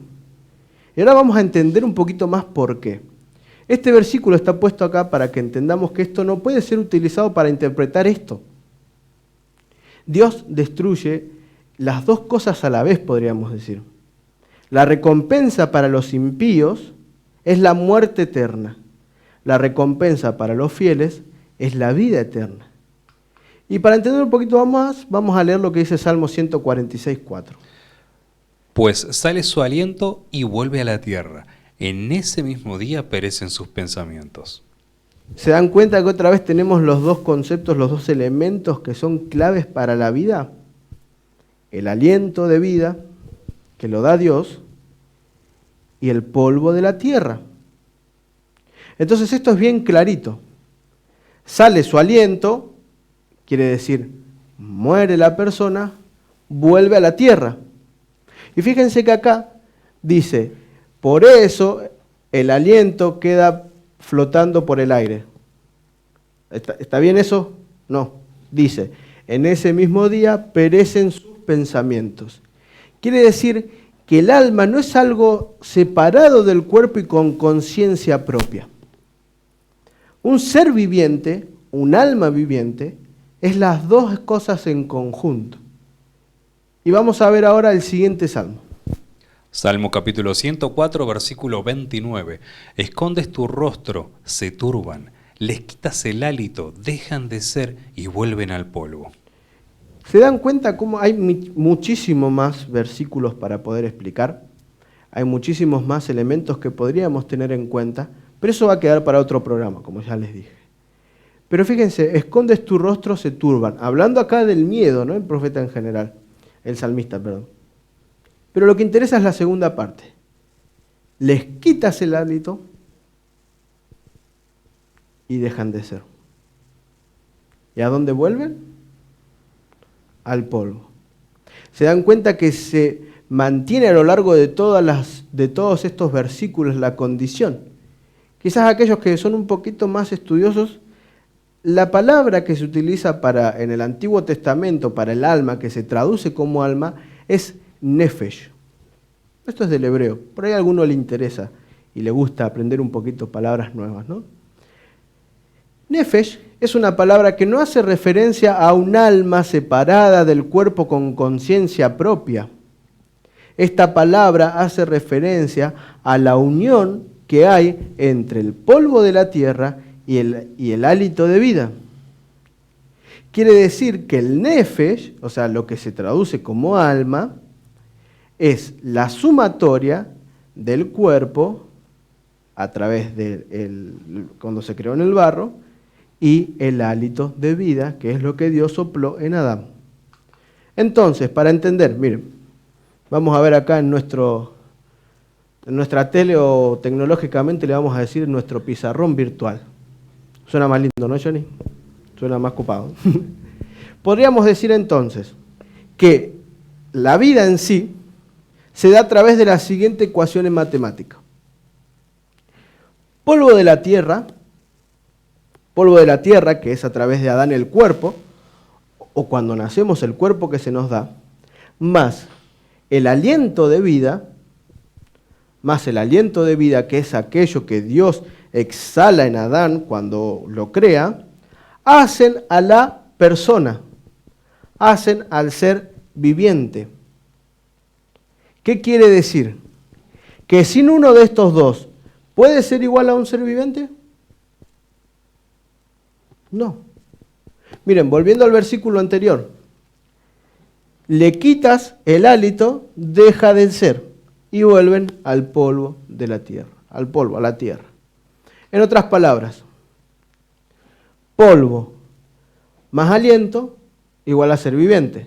Y ahora vamos a entender un poquito más por qué. Este versículo está puesto acá para que entendamos que esto no puede ser utilizado para interpretar esto. Dios destruye las dos cosas a la vez, podríamos decir. La recompensa para los impíos es la muerte eterna. La recompensa para los fieles es la vida eterna. Y para entender un poquito más, vamos a leer lo que dice Salmo 146:4. Pues sale su aliento y vuelve a la tierra. En ese mismo día perecen sus pensamientos. ¿Se dan cuenta que otra vez tenemos los dos conceptos, los dos elementos que son claves para la vida? El aliento de vida, que lo da Dios, y el polvo de la tierra. Entonces esto es bien clarito. Sale su aliento, quiere decir, muere la persona, vuelve a la tierra. Y fíjense que acá dice, por eso el aliento queda flotando por el aire. ¿Está bien eso? No. Dice, en ese mismo día perecen sus pensamientos. Quiere decir que el alma no es algo separado del cuerpo y con conciencia propia. Un ser viviente, un alma viviente, es las dos cosas en conjunto. Y vamos a ver ahora el siguiente salmo. Salmo capítulo 104, versículo 29. Escondes tu rostro, se turban, les quitas el hálito, dejan de ser y vuelven al polvo. ¿Se dan cuenta cómo hay muchísimos más versículos para poder explicar? Hay muchísimos más elementos que podríamos tener en cuenta, pero eso va a quedar para otro programa, como ya les dije. Pero fíjense, escondes tu rostro, se turban. Hablando acá del miedo, ¿no? El profeta en general, el salmista, perdón. Pero lo que interesa es la segunda parte. Les quitas el hálito y dejan de ser. ¿Y a dónde vuelven? Al polvo. Se dan cuenta que se mantiene a lo largo de todos estos versículos la condición. Quizás aquellos que son un poquito más estudiosos, la palabra que se utiliza en el Antiguo Testamento para el alma, que se traduce como alma, es nefesh. Esto es del hebreo. Por ahí a alguno le interesa y le gusta aprender un poquito palabras nuevas, ¿no? Nefesh es una palabra que no hace referencia a un alma separada del cuerpo con conciencia propia. Esta palabra hace referencia a la unión que hay entre el polvo de la tierra y el hálito de vida. Quiere decir que el nefesh, o sea, lo que se traduce como alma, es la sumatoria del cuerpo a través de cuando se creó en el barro y el hálito de vida, que es lo que Dios sopló en Adán. Entonces, para entender, miren, vamos a ver acá en nuestra tele o tecnológicamente le vamos a decir nuestro pizarrón virtual. Suena más lindo, ¿no, Johnny? Suena más copado. Podríamos decir entonces que la vida en sí se da a través de la siguiente ecuación en matemática. Polvo de la tierra, que es a través de Adán el cuerpo, o cuando nacemos el cuerpo que se nos da, más el aliento de vida, más el aliento de vida, que es aquello que Dios exhala en Adán cuando lo crea, hacen a la persona, hacen al ser viviente. ¿Qué quiere decir? ¿Que sin uno de estos dos puede ser igual a un ser viviente? No. Miren, volviendo al versículo anterior, le quitas el hálito, deja de ser y vuelven al polvo de la tierra, al polvo, a la tierra. En otras palabras, polvo más aliento igual a ser viviente.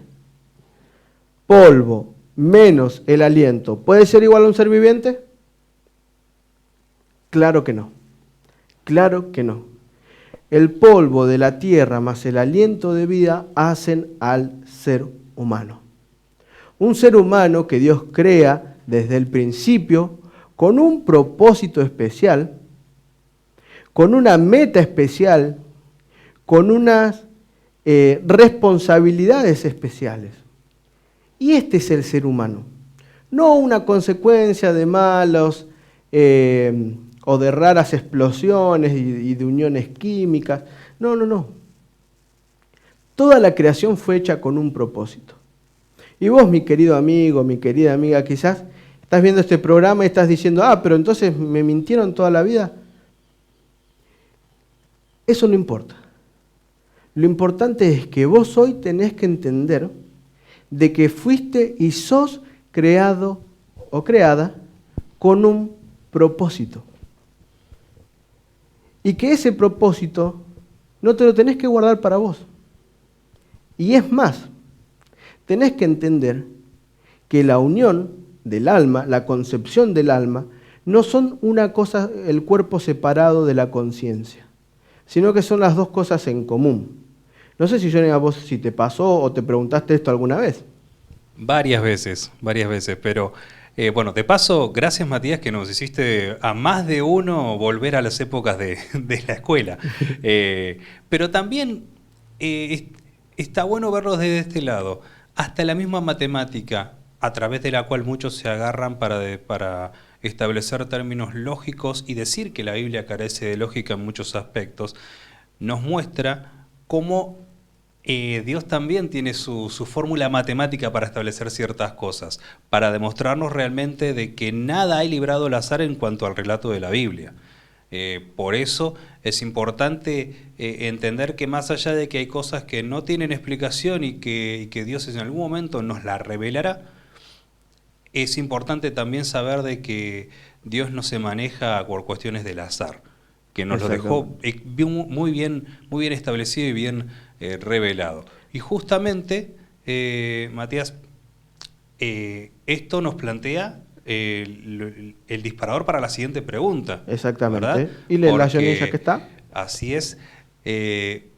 Polvo menos el aliento, ¿puede ser igual a un ser viviente? Claro que no. Claro que no. El polvo de la tierra más el aliento de vida hacen al ser humano. Un ser humano que Dios crea desde el principio con un propósito especial, con una meta especial, con unas responsabilidades especiales. Y este es el ser humano, no una consecuencia de malos o de raras explosiones y de uniones químicas. No, no, no. Toda la creación fue hecha con un propósito. Y vos, mi querido amigo, mi querida amiga, quizás estás viendo este programa y estás diciendo, pero entonces me mintieron toda la vida. Eso no importa. Lo importante es que vos hoy tenés que entender de que fuiste y sos creado o creada con un propósito. Y que ese propósito no te lo tenés que guardar para vos. Y es más, tenés que entender que la unión del alma, la concepción del alma, no son una cosa, el cuerpo separado de la conciencia, sino que son las dos cosas en común. No sé si, Johnny, a vos si te pasó o te preguntaste esto alguna vez. Varias veces, pero bueno, de paso, gracias Matías que nos hiciste a más de uno volver a las épocas de la escuela. Pero también está bueno verlo desde este lado. Hasta la misma matemática, a través de la cual muchos se agarran para establecer términos lógicos y decir que la Biblia carece de lógica en muchos aspectos, nos muestra cómo Dios también tiene su fórmula matemática para establecer ciertas cosas, para demostrarnos realmente de que nada hay librado al azar en cuanto al relato de la Biblia. Por eso es importante entender que más allá de que hay cosas que no tienen explicación y que Dios en algún momento nos la revelará, es importante también saber de que Dios no se maneja por cuestiones del azar, que nos lo dejó muy bien establecido y bien revelado. Y justamente, Matías, esto nos plantea el disparador para la siguiente pregunta. Exactamente. ¿Verdad? ¿Y la Yonisa que está? Así es.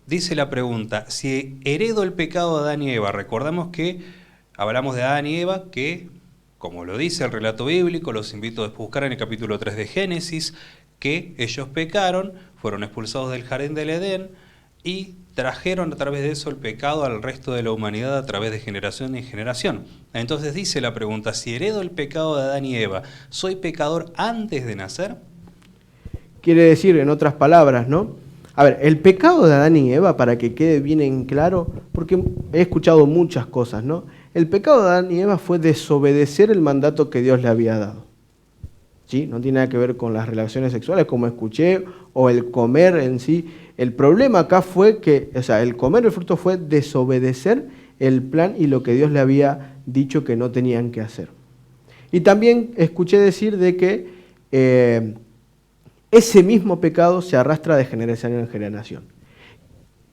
Dice la pregunta, si heredo el pecado de Adán y Eva, recordamos que hablamos de Adán y Eva, que, como lo dice el relato bíblico, los invito a buscar en el capítulo 3 de Génesis, que ellos pecaron, fueron expulsados del jardín del Edén y trajeron a través de eso el pecado al resto de la humanidad a través de generación en generación. Entonces dice la pregunta, si heredo el pecado de Adán y Eva, ¿soy pecador antes de nacer? Quiere decir, en otras palabras, ¿no? A ver, el pecado de Adán y Eva, para que quede bien en claro, porque he escuchado muchas cosas, ¿no? El pecado de Adán y Eva fue desobedecer el mandato que Dios le había dado. ¿Sí? No tiene nada que ver con las relaciones sexuales, como escuché, o el comer en sí. El problema acá fue que, el comer el fruto fue desobedecer el plan y lo que Dios le había dicho que no tenían que hacer. Y también escuché decir de que ese mismo pecado se arrastra de generación en generación.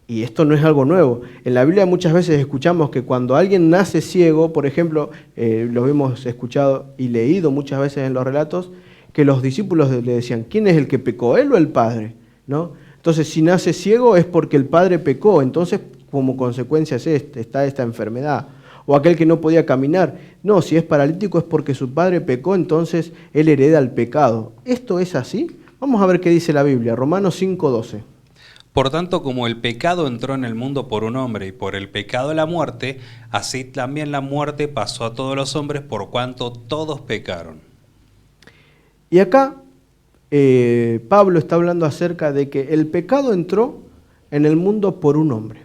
Y esto no es algo nuevo. En la Biblia muchas veces escuchamos que cuando alguien nace ciego, por ejemplo, lo hemos escuchado y leído muchas veces en los relatos, que los discípulos le decían, ¿quién es el que pecó, él o el padre? ¿No? Entonces, si nace ciego es porque el padre pecó, entonces como consecuencia está esta enfermedad. O aquel que no podía caminar, no, si es paralítico es porque su padre pecó, entonces él hereda el pecado. ¿Esto es así? Vamos a ver qué dice la Biblia, Romanos 5:12. Por tanto, como el pecado entró en el mundo por un hombre y por el pecado la muerte, así también la muerte pasó a todos los hombres por cuanto todos pecaron. Y acá Pablo está hablando acerca de que el pecado entró en el mundo por un hombre.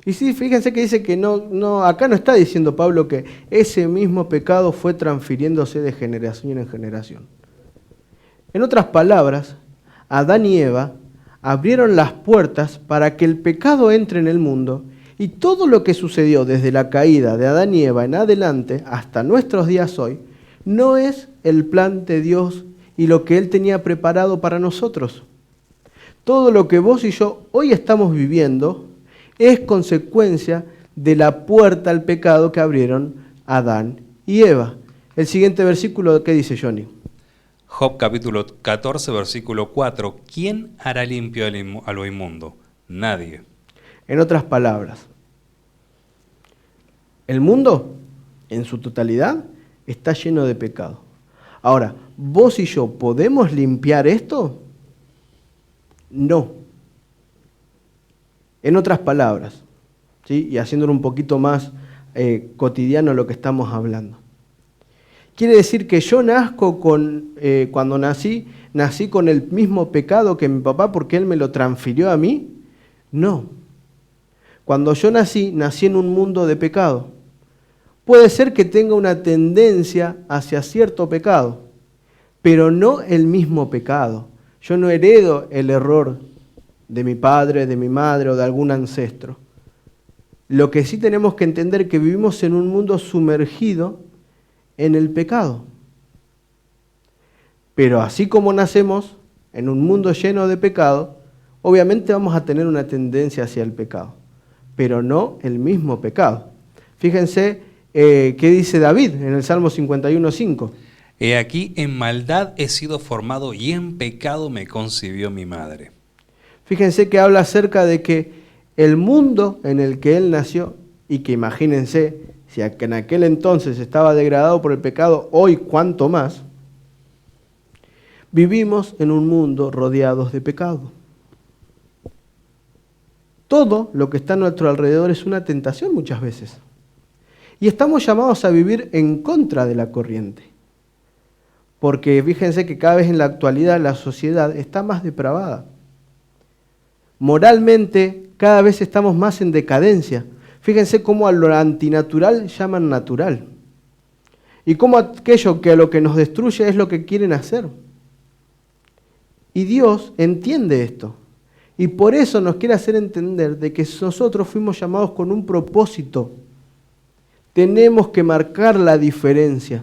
Y sí, fíjense que dice que acá no está diciendo Pablo que ese mismo pecado fue transfiriéndose de generación en generación. En otras palabras, Adán y Eva abrieron las puertas para que el pecado entre en el mundo, y todo lo que sucedió desde la caída de Adán y Eva en adelante hasta nuestros días hoy, no es el plan de Dios y lo que Él tenía preparado para nosotros. Todo lo que vos y yo hoy estamos viviendo es consecuencia de la puerta al pecado que abrieron Adán y Eva. El siguiente versículo, ¿qué dice Johnny? Job capítulo 14, versículo 4. ¿Quién hará limpio a lo inmundo? Nadie. En otras palabras, el mundo en su totalidad está lleno de pecado. Ahora, ¿vos y yo podemos limpiar esto? No. En otras palabras, ¿sí? Y haciéndolo un poquito más cotidiano lo que estamos hablando. Quiere decir que yo cuando nací con el mismo pecado que mi papá porque él me lo transfirió a mí. No. Cuando yo nací en un mundo de pecado. Puede ser que tenga una tendencia hacia cierto pecado, pero no el mismo pecado. Yo no heredo el error de mi padre, de mi madre o de algún ancestro. Lo que sí tenemos que entender es que vivimos en un mundo sumergido en el pecado. Pero así como nacemos en un mundo lleno de pecado, obviamente vamos a tener una tendencia hacia el pecado, pero no el mismo pecado. Fíjense qué dice David en el Salmo 51:5. He aquí, en maldad he sido formado y en pecado me concibió mi madre. Fíjense que habla acerca de que el mundo en el que él nació, y que imagínense, si en aquel entonces estaba degradado por el pecado, hoy cuánto más, vivimos en un mundo rodeados de pecado. Todo lo que está a nuestro alrededor es una tentación muchas veces. Y estamos llamados a vivir en contra de la corriente. Porque fíjense que cada vez en la actualidad la sociedad está más depravada. Moralmente cada vez estamos más en decadencia. Fíjense cómo a lo antinatural llaman natural. Y cómo aquello que a lo que nos destruye es lo que quieren hacer. Y Dios entiende esto. Y por eso nos quiere hacer entender de que nosotros fuimos llamados con un propósito. Tenemos que marcar la diferencia.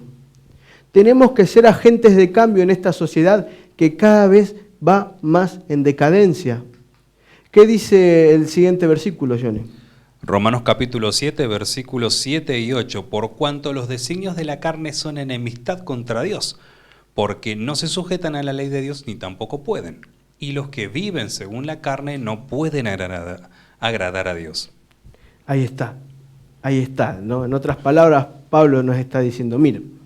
Tenemos que ser agentes de cambio en esta sociedad que cada vez va más en decadencia. ¿Qué dice el siguiente versículo, Johnny? Romanos capítulo 7, versículos 7 y 8. Por cuanto los designios de la carne son enemistad contra Dios, porque no se sujetan a la ley de Dios ni tampoco pueden. Y los que viven según la carne no pueden agradar a Dios. Ahí está, ¿no? En otras palabras, Pablo nos está diciendo, miren,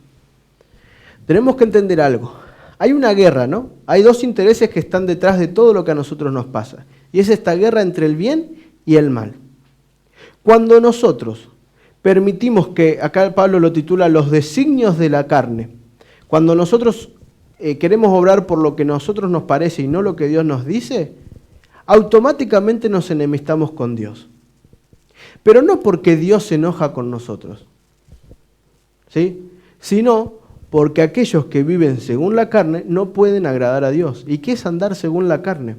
tenemos que entender algo. Hay una guerra, ¿no? Hay dos intereses que están detrás de todo lo que a nosotros nos pasa. Y es esta guerra entre el bien y el mal. Cuando nosotros permitimos que, acá Pablo lo titula los designios de la carne, cuando nosotros queremos obrar por lo que a nosotros nos parece y no lo que Dios nos dice, automáticamente nos enemistamos con Dios. Pero no porque Dios se enoja con nosotros, ¿sí? Sino porque aquellos que viven según la carne no pueden agradar a Dios. ¿Y qué es andar según la carne?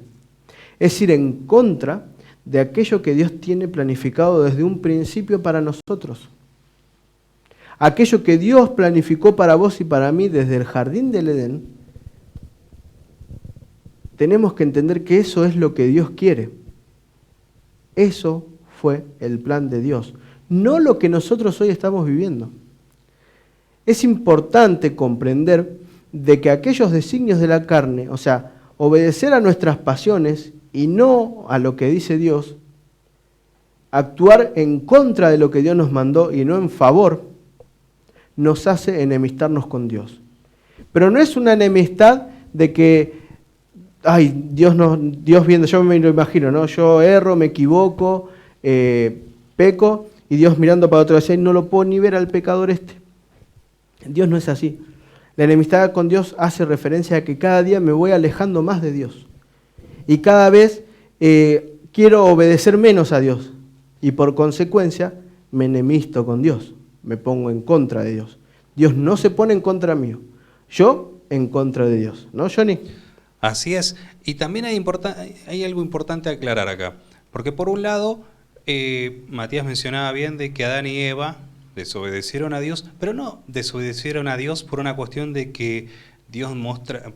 Es ir en contra de aquello que Dios tiene planificado desde un principio para nosotros. Aquello que Dios planificó para vos y para mí desde el jardín del Edén, tenemos que entender que eso es lo que Dios quiere. Eso fue el plan de Dios, no lo que nosotros hoy estamos viviendo. Es importante comprender de que aquellos designios de la carne, o sea, obedecer a nuestras pasiones y no a lo que dice Dios, actuar en contra de lo que Dios nos mandó y no en favor, nos hace enemistarnos con Dios. Pero no es una enemistad de que, ay, Dios viendo, yo me lo imagino, ¿no? Yo erro, me equivoco, peco, y Dios mirando para otro lado, no lo puedo ni ver al pecador este. Dios no es así. La enemistad con Dios hace referencia a que cada día me voy alejando más de Dios. Y cada vez quiero obedecer menos a Dios. Y por consecuencia me enemisto con Dios. Me pongo en contra de Dios. Dios no se pone en contra mío. Yo en contra de Dios. ¿No, Johnny? Así es. Y también hay algo importante a aclarar acá. Porque por un lado, Matías mencionaba bien de que Adán y Eva desobedecieron a Dios, pero no desobedecieron a Dios por una cuestión de que Dios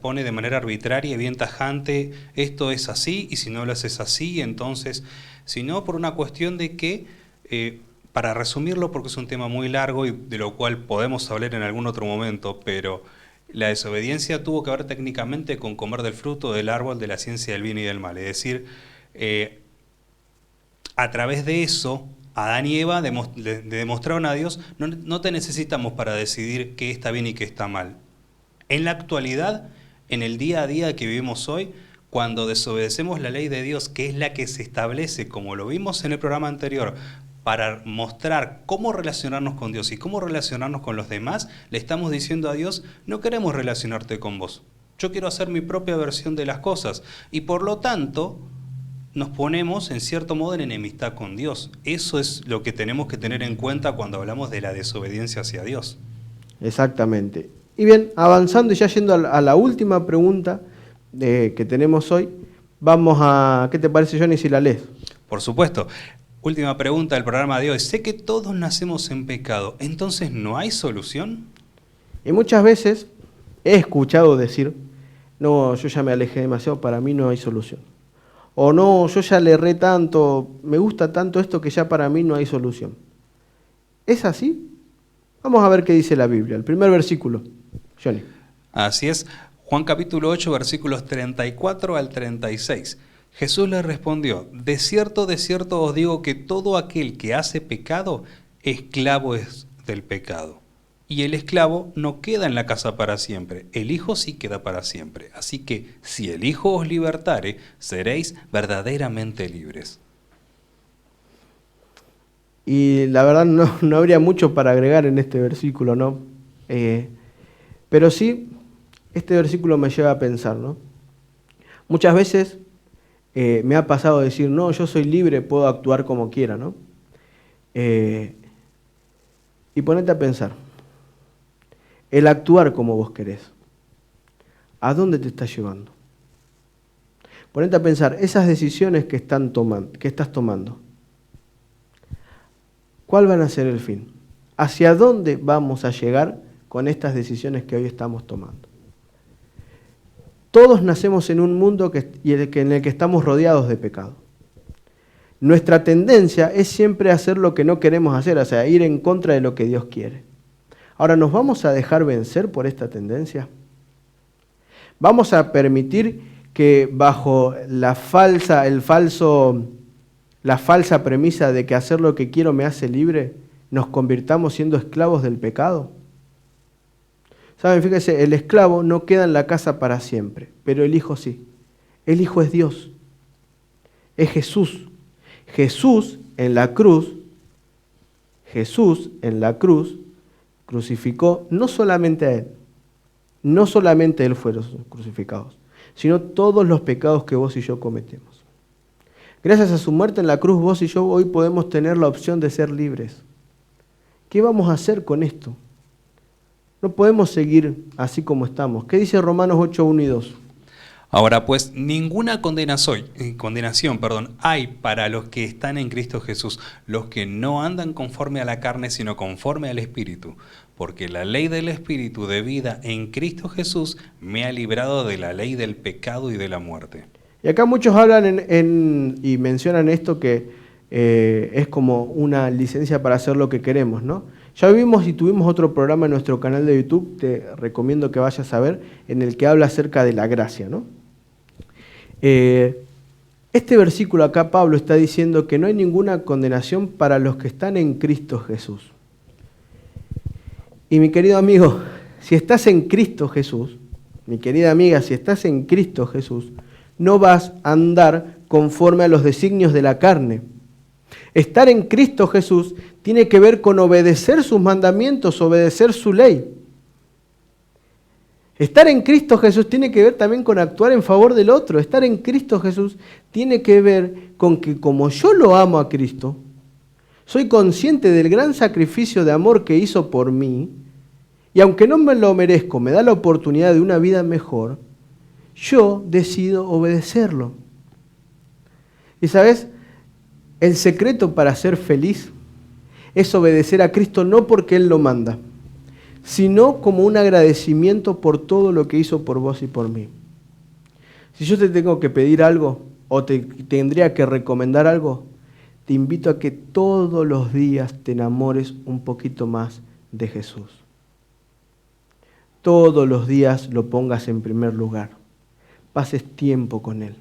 pone de manera arbitraria y bien tajante, esto es así, y si no lo haces así, entonces, sino por una cuestión de que, para resumirlo, porque es un tema muy largo y de lo cual podemos hablar en algún otro momento, pero la desobediencia tuvo que ver técnicamente con comer del fruto del árbol de la ciencia del bien y del mal, es decir, a través de eso, Adán y Eva demostraron a Dios, no te necesitamos para decidir qué está bien y qué está mal. En la actualidad, en el día a día que vivimos hoy, cuando desobedecemos la ley de Dios, que es la que se establece, como lo vimos en el programa anterior, para mostrar cómo relacionarnos con Dios y cómo relacionarnos con los demás, le estamos diciendo a Dios, no queremos relacionarte con vos. Yo quiero hacer mi propia versión de las cosas. Y por lo tanto, nos ponemos en cierto modo en enemistad con Dios. Eso es lo que tenemos que tener en cuenta cuando hablamos de la desobediencia hacia Dios. Exactamente. Y bien, avanzando y ya yendo a la última pregunta que tenemos hoy, vamos a... ¿Qué te parece, Johnny, si la lees? Por supuesto. Última pregunta del programa de hoy. Sé que todos nacemos en pecado, ¿entonces no hay solución? Y muchas veces he escuchado decir, no, yo ya me alejé demasiado, para mí no hay solución. O no, yo ya le erré tanto, me gusta tanto esto que ya para mí no hay solución. ¿Es así? Vamos a ver qué dice la Biblia. El primer versículo, Johnny. Así es, Juan capítulo 8, versículos 34 al 36. Jesús le respondió, de cierto os digo que todo aquel que hace pecado, esclavo es del pecado. Y el esclavo no queda en la casa para siempre, el Hijo sí queda para siempre. Así que si el Hijo os libertare, seréis verdaderamente libres. Y la verdad no habría mucho para agregar en este versículo, ¿no? Pero sí, este versículo me lleva a pensar, ¿no? Muchas veces me ha pasado decir, no, yo soy libre, puedo actuar como quiera, ¿no? Y ponete a pensar, el actuar como vos querés, ¿a dónde te está llevando? Ponete a pensar, esas decisiones que estás tomando, ¿cuál van a ser el fin? ¿Hacia dónde vamos a llegar con estas decisiones que hoy estamos tomando? Todos nacemos en un mundo en el que estamos rodeados de pecado. Nuestra tendencia es siempre hacer lo que no queremos hacer, o sea, ir en contra de lo que Dios quiere. Ahora, ¿nos vamos a dejar vencer por esta tendencia? ¿Vamos a permitir que bajo la falsa premisa de que hacer lo que quiero me hace libre, nos convirtamos siendo esclavos del pecado? Saben, fíjense, el esclavo no queda en la casa para siempre, pero el Hijo sí. El Hijo es Dios, es Jesús. Jesús en la cruz crucificó no solamente a Él, no solamente Él fueron crucificados, sino todos los pecados que vos y yo cometemos. Gracias a su muerte en la cruz, vos y yo hoy podemos tener la opción de ser libres. ¿Qué vamos a hacer con esto? No podemos seguir así como estamos. ¿Qué dice Romanos 8, 1 y 2? Ahora pues, ninguna condenación hay para los que están en Cristo Jesús, los que no andan conforme a la carne, sino conforme al Espíritu. Porque la ley del Espíritu de vida en Cristo Jesús me ha librado de la ley del pecado y de la muerte. Y acá muchos hablan y mencionan esto que es como una licencia para hacer lo que queremos, ¿no? Ya vimos y tuvimos otro programa en nuestro canal de YouTube, te recomiendo que vayas a ver, en el que habla acerca de la gracia, ¿no? Este versículo acá Pablo está diciendo que no hay ninguna condenación para los que están en Cristo Jesús. Y mi querido amigo, si estás en Cristo Jesús, mi querida amiga, si estás en Cristo Jesús, no vas a andar conforme a los designios de la carne. Estar en Cristo Jesús tiene que ver con obedecer sus mandamientos, obedecer su ley. Estar en Cristo Jesús tiene que ver también con actuar en favor del otro. Estar en Cristo Jesús tiene que ver con que como yo lo amo a Cristo, soy consciente del gran sacrificio de amor que hizo por mí, y aunque no me lo merezco, me da la oportunidad de una vida mejor, yo decido obedecerlo. Y ¿sabes? El secreto para ser feliz es obedecer a Cristo no porque Él lo manda, sino como un agradecimiento por todo lo que hizo por vos y por mí. Si yo te tengo que pedir algo o te tendría que recomendar algo, te invito a que todos los días te enamores un poquito más de Jesús. Todos los días lo pongas en primer lugar. Pases tiempo con Él.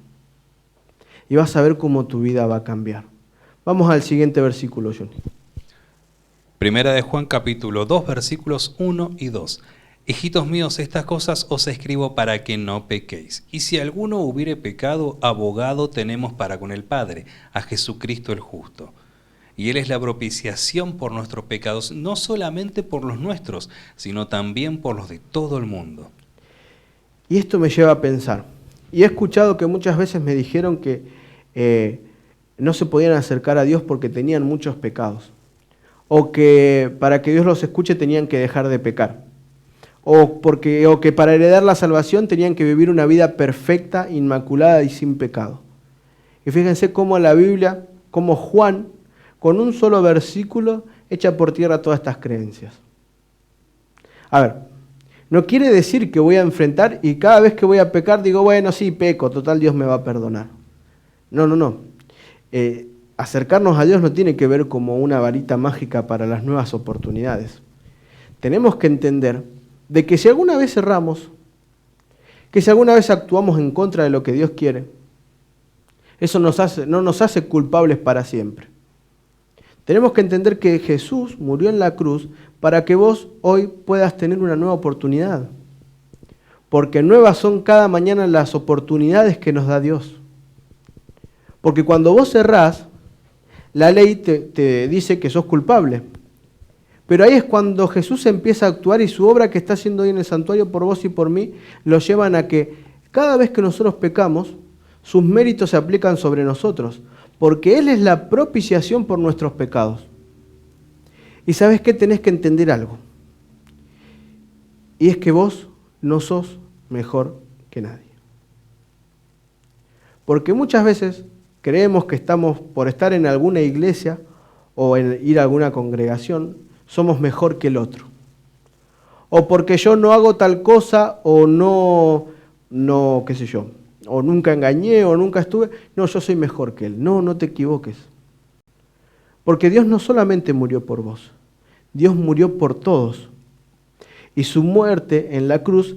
Y vas a ver cómo tu vida va a cambiar. Vamos al siguiente versículo, Johnny. Primera de Juan capítulo 2 versículos 1 y 2. Hijitos míos, estas cosas os escribo para que no pequéis. Y si alguno hubiere pecado, abogado tenemos para con el Padre, a Jesucristo el justo. Y Él es la propiciación por nuestros pecados, no solamente por los nuestros, sino también por los de todo el mundo. Y esto me lleva a pensar. Y he escuchado que muchas veces me dijeron que no se podían acercar a Dios porque tenían muchos pecados. O que para que Dios los escuche tenían que dejar de pecar. O que para heredar la salvación tenían que vivir una vida perfecta, inmaculada y sin pecado. Y fíjense cómo la Biblia, cómo Juan, con un solo versículo, echa por tierra todas estas creencias. A ver, no quiere decir que voy a enfrentar y cada vez que voy a pecar digo, bueno, sí, peco, total Dios me va a perdonar. No. Acercarnos a Dios no tiene que ver como una varita mágica para las nuevas oportunidades. Tenemos que entender de que si alguna vez erramos, que si alguna vez actuamos en contra de lo que Dios quiere, eso no nos hace culpables para siempre. Tenemos que entender que Jesús murió en la cruz para que vos hoy puedas tener una nueva oportunidad. Porque nuevas son cada mañana las oportunidades que nos da Dios. Porque cuando vos errás, la ley te dice que sos culpable. Pero ahí es cuando Jesús empieza a actuar y su obra que está haciendo hoy en el santuario por vos y por mí, lo llevan a que cada vez que nosotros pecamos, sus méritos se aplican sobre nosotros. Porque Él es la propiciación por nuestros pecados. Y ¿sabes qué? Tenés que entender algo. Y es que vos no sos mejor que nadie. Porque muchas veces creemos que estamos, por estar en alguna iglesia o en ir a alguna congregación, somos mejor que el otro. O porque yo no hago tal cosa o no, qué sé yo, o nunca engañé o nunca estuve, no, yo soy mejor que él. No te equivoques. Porque Dios no solamente murió por vos, Dios murió por todos. Y su muerte en la cruz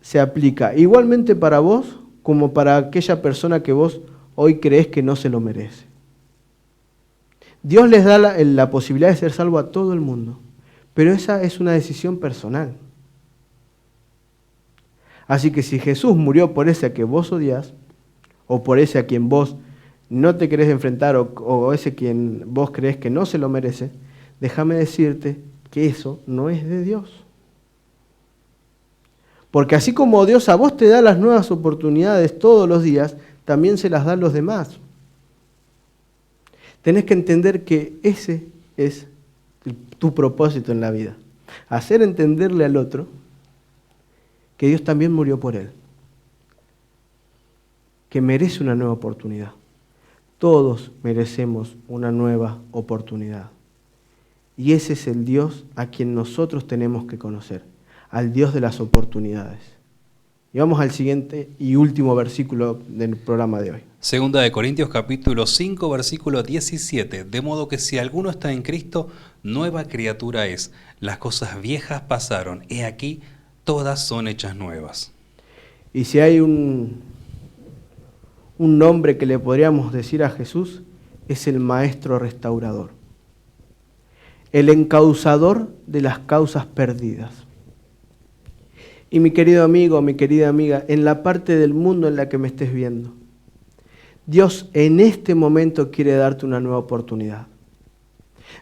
se aplica igualmente para vos como para aquella persona que vos hoy crees que no se lo merece. Dios les da la posibilidad de ser salvo a todo el mundo, pero esa es una decisión personal. Así que si Jesús murió por ese a que vos odias, o por ese a quien vos no te querés enfrentar, o ese a quien vos crees que no se lo merece, déjame decirte que eso no es de Dios. Porque así como Dios a vos te da las nuevas oportunidades todos los días, también se las da a los demás. Tenés que entender que ese es tu propósito en la vida. Hacer entenderle al otro que Dios también murió por él. Que merece una nueva oportunidad. Todos merecemos una nueva oportunidad. Y ese es el Dios a quien nosotros tenemos que conocer. Al Dios de las oportunidades. Y vamos al siguiente y último versículo del programa de hoy. Segunda de Corintios capítulo 5 versículo 17. De modo que si alguno está en Cristo, nueva criatura es. Las cosas viejas pasaron. He aquí, todas son hechas nuevas. Y si hay un nombre que le podríamos decir a Jesús, es el Maestro Restaurador. El encauzador de las causas perdidas. Y mi querido amigo, mi querida amiga, en la parte del mundo en la que me estés viendo, Dios en este momento quiere darte una nueva oportunidad.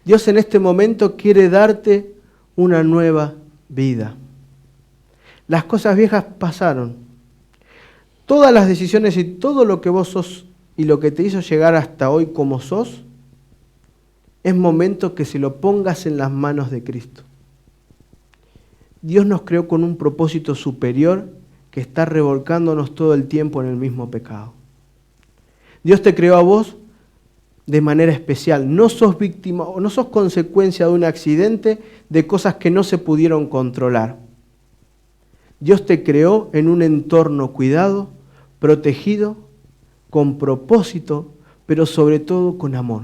Dios en este momento quiere darte una nueva vida. Las cosas viejas pasaron. Todas las decisiones y todo lo que vos sos y lo que te hizo llegar hasta hoy como sos, es momento que se lo pongas en las manos de Cristo. Dios nos creó con un propósito superior que está revolcándonos todo el tiempo en el mismo pecado. Dios te creó a vos de manera especial. No sos víctima o no sos consecuencia de un accidente, de cosas que no se pudieron controlar. Dios te creó en un entorno cuidado, protegido, con propósito, pero sobre todo con amor.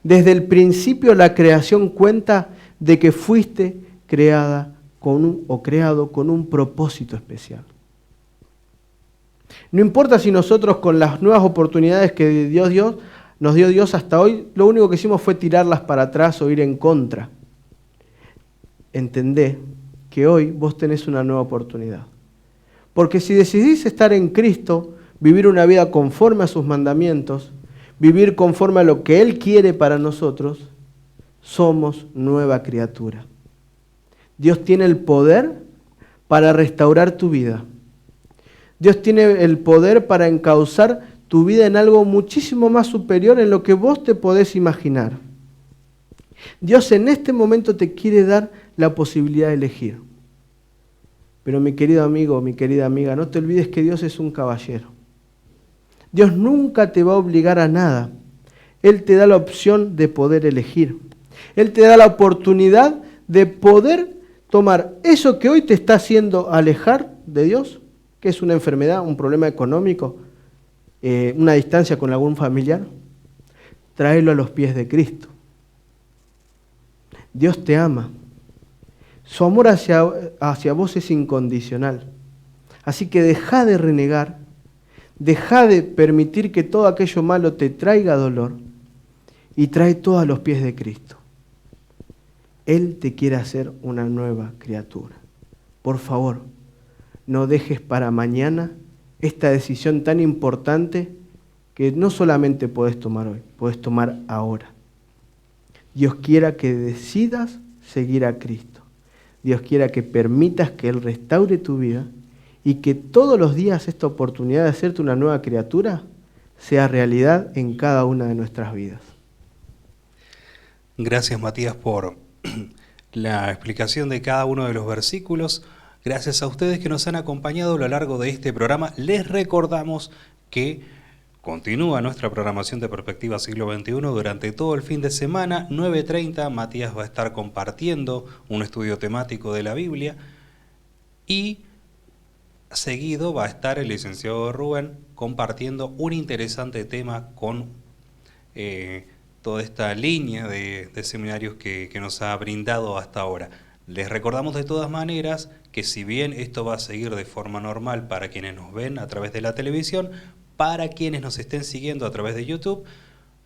Desde el principio la creación cuenta de que fuiste creada creado con un propósito especial. No importa si nosotros con las nuevas oportunidades que nos dio Dios hasta hoy, lo único que hicimos fue tirarlas para atrás o ir en contra. Entendé que hoy vos tenés una nueva oportunidad. Porque si decidís estar en Cristo, vivir una vida conforme a sus mandamientos, vivir conforme a lo que Él quiere para nosotros, somos nueva criatura. Dios tiene el poder para restaurar tu vida. Dios tiene el poder para encauzar tu vida en algo muchísimo más superior en lo que vos te podés imaginar. Dios en este momento te quiere dar la posibilidad de elegir. Pero mi querido amigo, mi querida amiga, no te olvides que Dios es un caballero. Dios nunca te va a obligar a nada. Él te da la opción de poder elegir. Él te da la oportunidad de poder tomar eso que hoy te está haciendo alejar de Dios, que es una enfermedad, un problema económico, una distancia con algún familiar, tráelo a los pies de Cristo. Dios te ama. Su amor hacia vos es incondicional. Así que deja de renegar, deja de permitir que todo aquello malo te traiga dolor y trae todo a los pies de Cristo. Él te quiere hacer una nueva criatura. Por favor, no dejes para mañana esta decisión tan importante que no solamente podés tomar hoy, podés tomar ahora. Dios quiera que decidas seguir a Cristo. Dios quiera que permitas que Él restaure tu vida y que todos los días esta oportunidad de hacerte una nueva criatura sea realidad en cada una de nuestras vidas. Gracias, Matías, por la explicación de cada uno de los versículos. Gracias a ustedes que nos han acompañado a lo largo de este programa. Les recordamos que continúa nuestra programación de Perspectiva Siglo XXI durante todo el fin de semana. 9:30, Matías va a estar compartiendo un estudio temático de la Biblia y seguido va a estar el licenciado Rubén compartiendo un interesante tema con toda esta línea de seminarios que nos ha brindado hasta ahora. Les recordamos de todas maneras que si bien esto va a seguir de forma normal para quienes nos ven a través de la televisión, para quienes nos estén siguiendo a través de YouTube,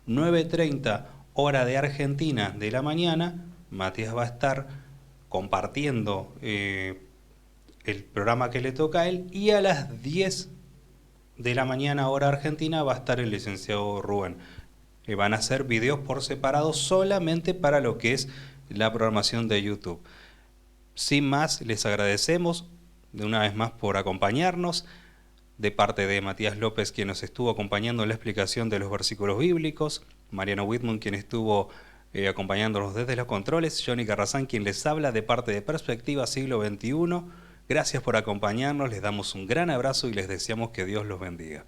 9:30 hora de Argentina de la mañana, Matías va a estar compartiendo el programa que le toca a él, y a las 10 de la mañana hora argentina va a estar el licenciado Rubén. Van a hacer videos por separado solamente para lo que es la programación de YouTube. Sin más, les agradecemos de una vez más por acompañarnos. De parte de Matías López, quien nos estuvo acompañando en la explicación de los versículos bíblicos, Mariano Whitman, quien estuvo acompañándonos desde los controles, Johnny Carrazán, quien les habla de parte de Perspectiva Siglo XXI. Gracias por acompañarnos, les damos un gran abrazo y les deseamos que Dios los bendiga.